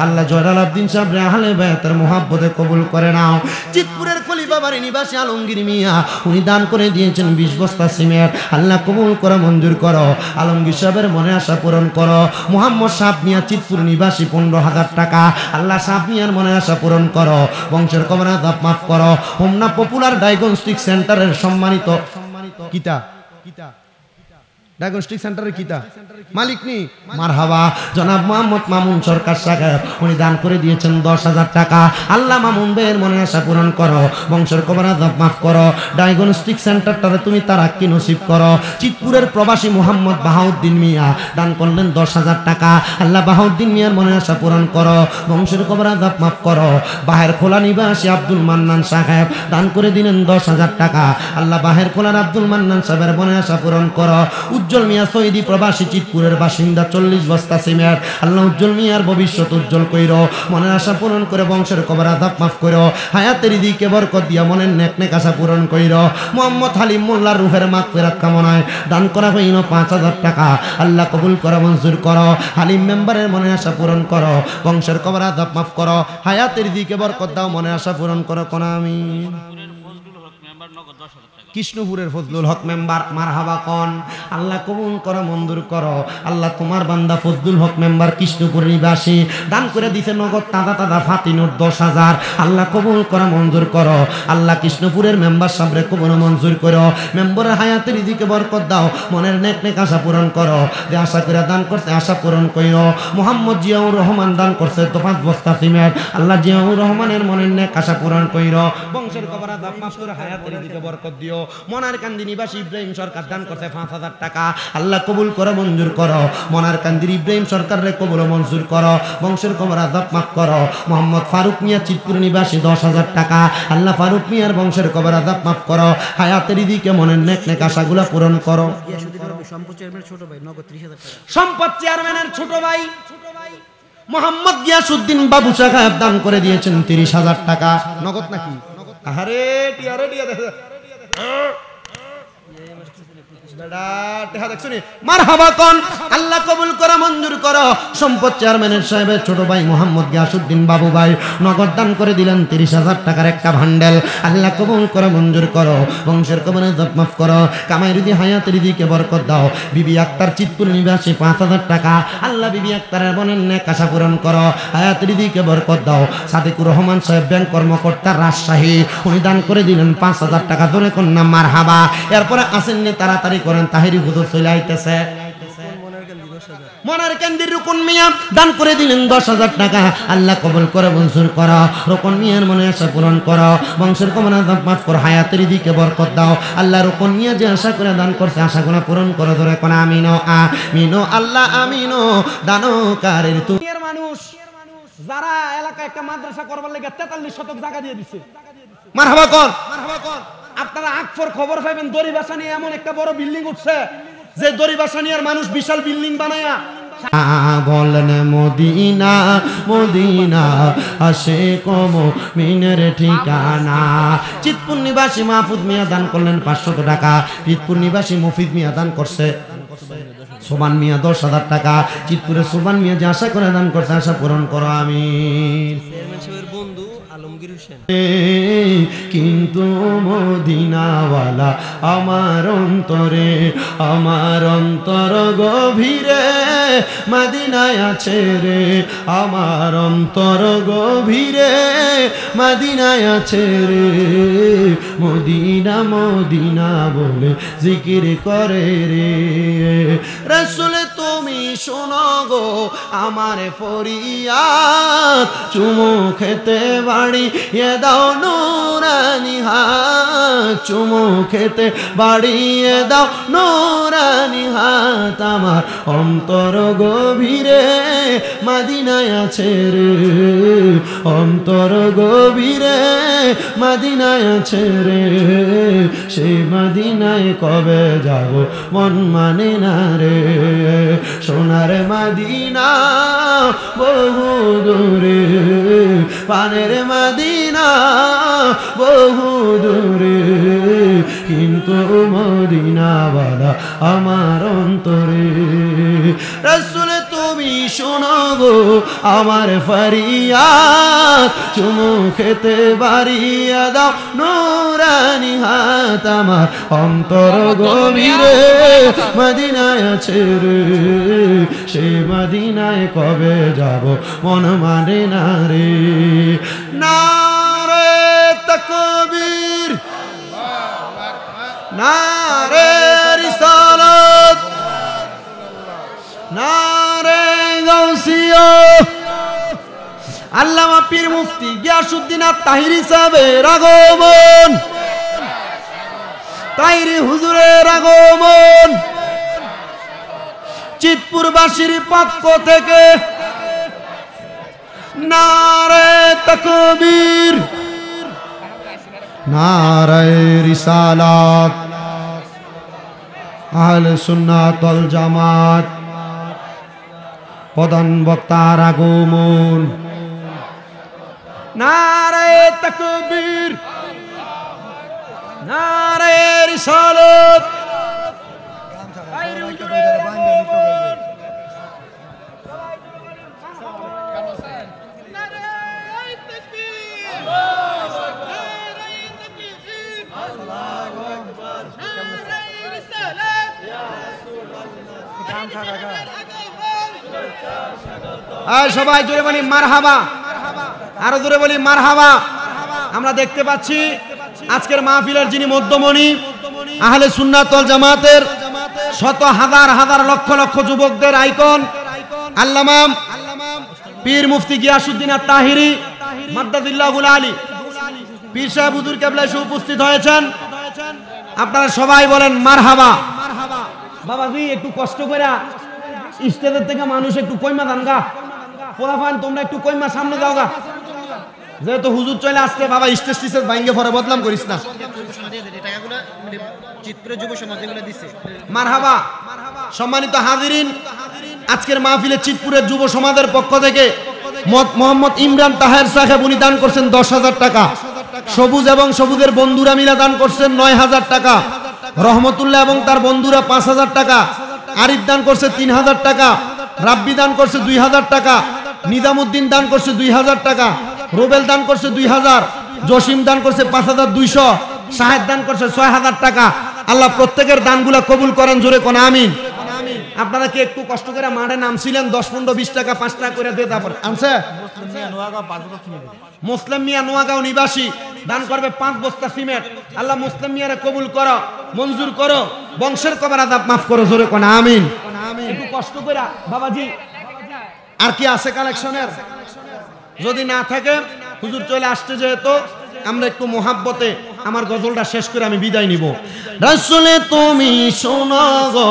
আল্লাহ জয়নাল আবদিন সাহেব আহলে বায়াতের মুহাব্বতে কবুল করে নাও। চিতপুরের খলিফা বাড়ি নিবাসী আলমগীর মিয়া, উনি দান করে দিয়েছেন 20 বস্তা সিমেন্ট। আল্লাহ কবুল করো, মঞ্জুর করো। আলমগীর সাহেবের মনে আশা পূরণ করো। মোহাম্মদ সাহেব মিয়া চিতপুর নিবাসী 15,000 টাকা। আল্লাহ সাহেব মিয়ার মনে আশা পূরণ করো, বংশের কবর আযাব মাফ করো। হোমনা পপুলার ডায়াগনস্টিক সেন্টারের সম্মানিত কিতা ডায়াগনস্টিক সেন্টারের কিতা মালিক নি। মারহাবা। জনাব মোহাম্মদ মামুন সরকার সাহেব, উনি দান করে দিয়েছেন 10,000 টাকা। আল্লাহ মামুন ভাইয়ের মনে আশা পূরণ করো, বংশের কবর আযাব মাফ করো। ডায়াগনস্টিক সেন্টারটারে তুমি তারাক্কি নসিব করো। চিতপুরের প্রবাসী মোহাম্মদ বাহাউদ্দিন মিয়া দান করলেন 10,000 টাকা। আল্লাহ বাহাউদ্দিন মিয়ার মনে আশা পূরণ করো, বংশের কবর আযাব মাফ করো। বাহের খোলা নিবাসী আব্দুল মান্নান সাহেব দান করে দিলেন 10,000 টাকা। আল্লাহ বাহের খোলার আব্দুল মান্নান সাহেবের মনে আশা পূরণ করো। উজ্জ্বল মিয়া সৌদি প্রবাসী চিতপুরের বাসিন্দা 40 বস্তা সিমেন্ট। আল্লাহ উজ্জ্বল মিয়ার ভবিষ্যৎ উজ্জ্বল কইরো, মনের আশা পূরণ করে, বংশের কবর আযাব মাফ করো। হায়াতের দিকে বরকত দিয়া মনের নেক আশা পূরণ কইরো। মোহাম্মদ হালিম মোল্লার রূহের মাগফিরাত কামনায় দান করা হইল 5,000 টাকা। আল্লাহ কবুল করো, মঞ্জুর করো। হালিম মেম্বারের মনের আশা পূরণ করো, বংশের কবর আযাব মাফ করো। হায়াতের দিকে বরকত দাও, মনের আশা পূরণ করো কোন আমিন। কৃষ্ণপুরের ফজলুল হক মেম্বার, মারহাবা কোন। আল্লাহ কবুল করো, মঞ্জুর করো। আল্লাহ তোমার বান্দা ফজলুল হক মেম্বার কৃষ্ণপুর নিবাসী দান করে দিছে নগদ তাজা ফাতিনুর 10,000। আল্লাহ কবুল করো, মঞ্জুর করো। আল্লাহ কৃষ্ণপুরের মেম্বার সাহেবরে কবুল মঞ্জুর করো। মেম্বারের হায়াতের দিকে বরকত দাও, মনের নেক আশা পূরণ করো। যে আশা করে দান করতে আশা পূরণ কইরো। মোহাম্মদ জিয়াউর রহমান দান করছে 5 বস্তা সিমেন্ট। আল্লাহ জিয়াউর রহমানের মনের নেক আশা পূরণ কইরো, বংশের কবর আযাব মাফ করে, হায়াতের দিকে বরকত দিও। মনার কান্দি নিবাসী ইব্রাহিম সরকার দান করছে 5,000 টাকা। আল্লাহ কবুল করো, মঞ্জুর করো। মনার কান্দির ইব্রাহিম সরকারের কবুল মঞ্জুর করো, বংশের কবর আযাব মাফ করো। মোহাম্মদ ফারুক মিয়া চিতপুর নিবাসী 10,000 টাকা। আল্লাহ ফারুক মিয়ার বংশের কবর আযাব মাফ করো। হায়াতের দিকে মনের নেক আশাগুলো পূরণ করো। সম্পদ চেয়ারম্যানের ছোট ভাই মোহাম্মদ গিয়াসউদ্দিন বাবু সাহেব দান করে দিয়েছেন 30,000 টাকা। নগদ নাকি? আরে টিয়া মারহাবা কোন। আল্লাহ কবুল করো, মঞ্জুর করো। সম্পদ চেয়ারম্যানের সাহেবের ছোট ভাই মোহাম্মদ গিয়াসউদ্দিন বাবু ভাই নগদ দান করে দিলেন 30,000 টাকার একটা ভান্ডেল। আল্লাহ কবুল করো, মঞ্জুর করো। বংশের কবর আযাব মাফ করো। কামাইর দি হায়াতের দিকে বরকত দাও। বিবি আক্তার চিতপুর নিবাসী 5,000 টাকা। আল্লাহ বিবি আক্তারের মনের নেক আশা পূরণ করো, হায়াতের দিকে বরকত দাও। সাদিকুর রহমান সাহেব ব্যাংক কর্মকর্তা রাজশাহী, উনি দান করে দিলেন 5,000 টাকা। ধরে কন্যা মারহাবা। এরপরে আসেননি, তাড়াতাড়ি করেন, তাহিরি হুজুর চলে আইতেছে। মনার কেন্দ্রের রুকন মিয়া দান করে দিলেন 10,000 টাকা। আল্লাহ কবুল করে, মঞ্জুর করো। রুকন মিয়ার মনে আশা পূরণ করো, বংশের কবর আযাব মাফ করো, হায়াতের দিকে বরকত দাও। আল্লাহ রুকন মিয়া যে আশা করে দান করছে আশাগুলো পূরণ করো। ধরে কোন আমিনো আমিনো আল্লাহ আমিনো। দানকারীর তুমি মানুষ যারা এলাকায় একটা মাদ্রাসা করবার লাগে 43 শতক জায়গা দিয়ে দিছে। মারহাবা কোন, মারহাবা কোন। আপনারা আকফর খবর পাইবেন দড়িবাসা নিয়ে এমন একটা বড় বিল্ডিং উঠছে যে দড়িবাসা নিয়ে মানুষ বিশাল বিল্ডিং বানায়া বলেন মদিনা মদিনা আশিক মুমিনের ঠিকানা। চিতপুর নিবাসী মাহফুজ মিয়া দান করলেন 500 টাকা। চিতপুর নিবাসী মফিজ মিয়া দান করছে সোবান মিয়া 10,000 টাকা। চিতপুরে সোবান মিয়া যে আশা করে দান করছে আশা পূরণ করো আমিন। কিন্তু মদিনাওয়ালা আমার অন্তর গভীরে মদিনায় আছে রে, আমার অন্তর গভীরে মদিনায় আছে রে। মদিনা মদিনা বলে জিকির করে রে। রাসূল তুমি শোনো গো আমার ফরিয়াদ, চুমু খেতে বাড়ি দাও নুরানি হাত, চুমু খেতে বাড়িয়ে দাও নুরানি হাত। আমার অন্তর গভীরে মদিনায় আছে রে, অন্তর গভীরে মদিনায় আছে রে। সেই মদিনায় কবে যাব মন মানে না রে। সোনার মদিনা বহু দূরে, পানের মদিনা বহু দূরে, কিন্তু মদিনাওয়ালা আমার অন্তরে। রাসূল তুমি শোনো গো আমার ফরিয়াদ, চুমু খেতে বাড়িয়ে দাও নুরানি হাত। আমার অন্তর গভীরে মদিনায় আছে রে, সে মদিনায় কবে যাব মন মানে না রে। নারে তাকবীর, নারে রিসালাত, নারে গাউসিয়া। আল্লামা পীর মুফতি গিয়াসউদ্দিন আত-তাহিরি সাহেবের আগমন, তাহিরি হুজুরের আগমন, চিতপুরবাসীর পক্ষ থেকে নারে তাকবীর, নারে রিসালাত, আহলে সুন্নাত ওয়াল জামাত, প্রধান বক্তার আগমন। নারে তাকবীর, নারে রিসালাত, সবাই জোরে বলি মারহাবা, আরো জোরে বলি মারহাবা। আমরা দেখতে পাচ্ছি আজকের মাহফিলের যিনি মধ্যমণি, আহলে সুন্নাত ওয়াল জামাতের শত হাজার হাজার লক্ষ লক্ষ যুবকদের আইকন আল্লামা পীর মুফতি গিয়াসউদ্দিন আত-তাহিরি মাদ্দাদিল্লাহুল আলী পীর সাহেব হুজুর কেবলা এসে উপস্থিত হয়েছেন। আপনারা সবাই বলেন মারহাবা। বাবাজি একটু কষ্ট করে স্টেজের থেকে মানুষ একটু কইমা দান গা, পোলাফান তোমরা একটু কইমা সামনে যাও গা, যেহেতু হুজুর চলে আসছে। বাবা স্টেজ টিসেজ ভাঙ্গে পরে বদনাম করিস না। মারহাবা। সম্মানিত হাজিরিন, আজকের মাহফিলে চিতপুরের যুব সমাজের পক্ষ থেকে মোহাম্মদ ইমরান তাহের সাহেব উনি দান করছেন 10,000 টাকা। সবুজ এবং সবুজের বন্ধুরা মিলে দান করছেন 9,000 টাকা। রহমতুল্লাহ এবং তার বন্ধুরা 5,000 টাকা। আরিফ দান করছে 3,000 টাকা। রাব্বি দান করছে 2,000 টাকা। নিজামুদ্দিন দান করছে 2,000 টাকা। রুবেল দান করছে 2,000। জসিম দান করছে 5,200। শাহেদ দান করছে 6,000 টাকা। আল্লাহ প্রত্যেকের দানগুলা কবুল করেন, জোরে কোন আমিন। আপনারা কি একটু কষ্ট করে মাঠে নামছিলেন? 10, 15, 20 টাকা 5 টাকা করে দিয়ে তারপর আনছে। মুসলিম মিয়া নোয়াগাঁও নিবাসী দান করবে 5 বস্তা সিমেন্ট। আল্লাহ মুসলিম মিয়ারে কবুল করো, মঞ্জুর করো, বংশের কবর আযাব মাফ করো, জোরে কোন আমিন। একটু কষ্ট করে বাবাজি। আর কি আছে কালেকশনের? যদি না থাকে হুজুর চলে আসছে, যেহেতু আমরা একটু মোহাব্বতে আমার গজলটা শেষ করে আমি বিদায় নিব। রাসূল তুমি শোনো গো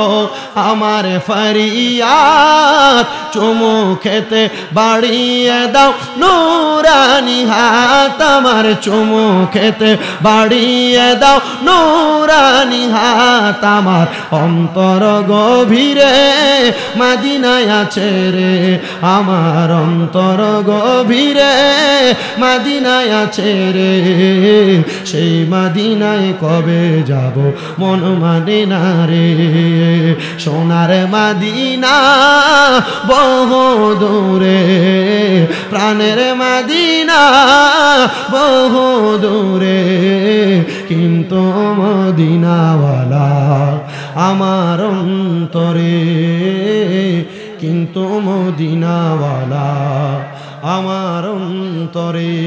আমার ফরিয়াদ, চুমু খেতে বাড়িয়ে দাও নূরানি হাত আমার, চুমু খেতে বাড়িয়ে দাও নূরানি হাত আমার। অন্তর গভীরে মদিনায় আছে রে আমার, অন্তর গভীরে মদিনায় আছে রে, সেই মদিনায় কবে যাব মন মানে না রে। সোনার মদিনা বহু দূরে, প্রাণের মদিনা বহু দূরে, কিন্তু মদিনাওয়ালা আমার অন্তরে, কিন্তু মদিনাওয়ালা আমার অন্তরে।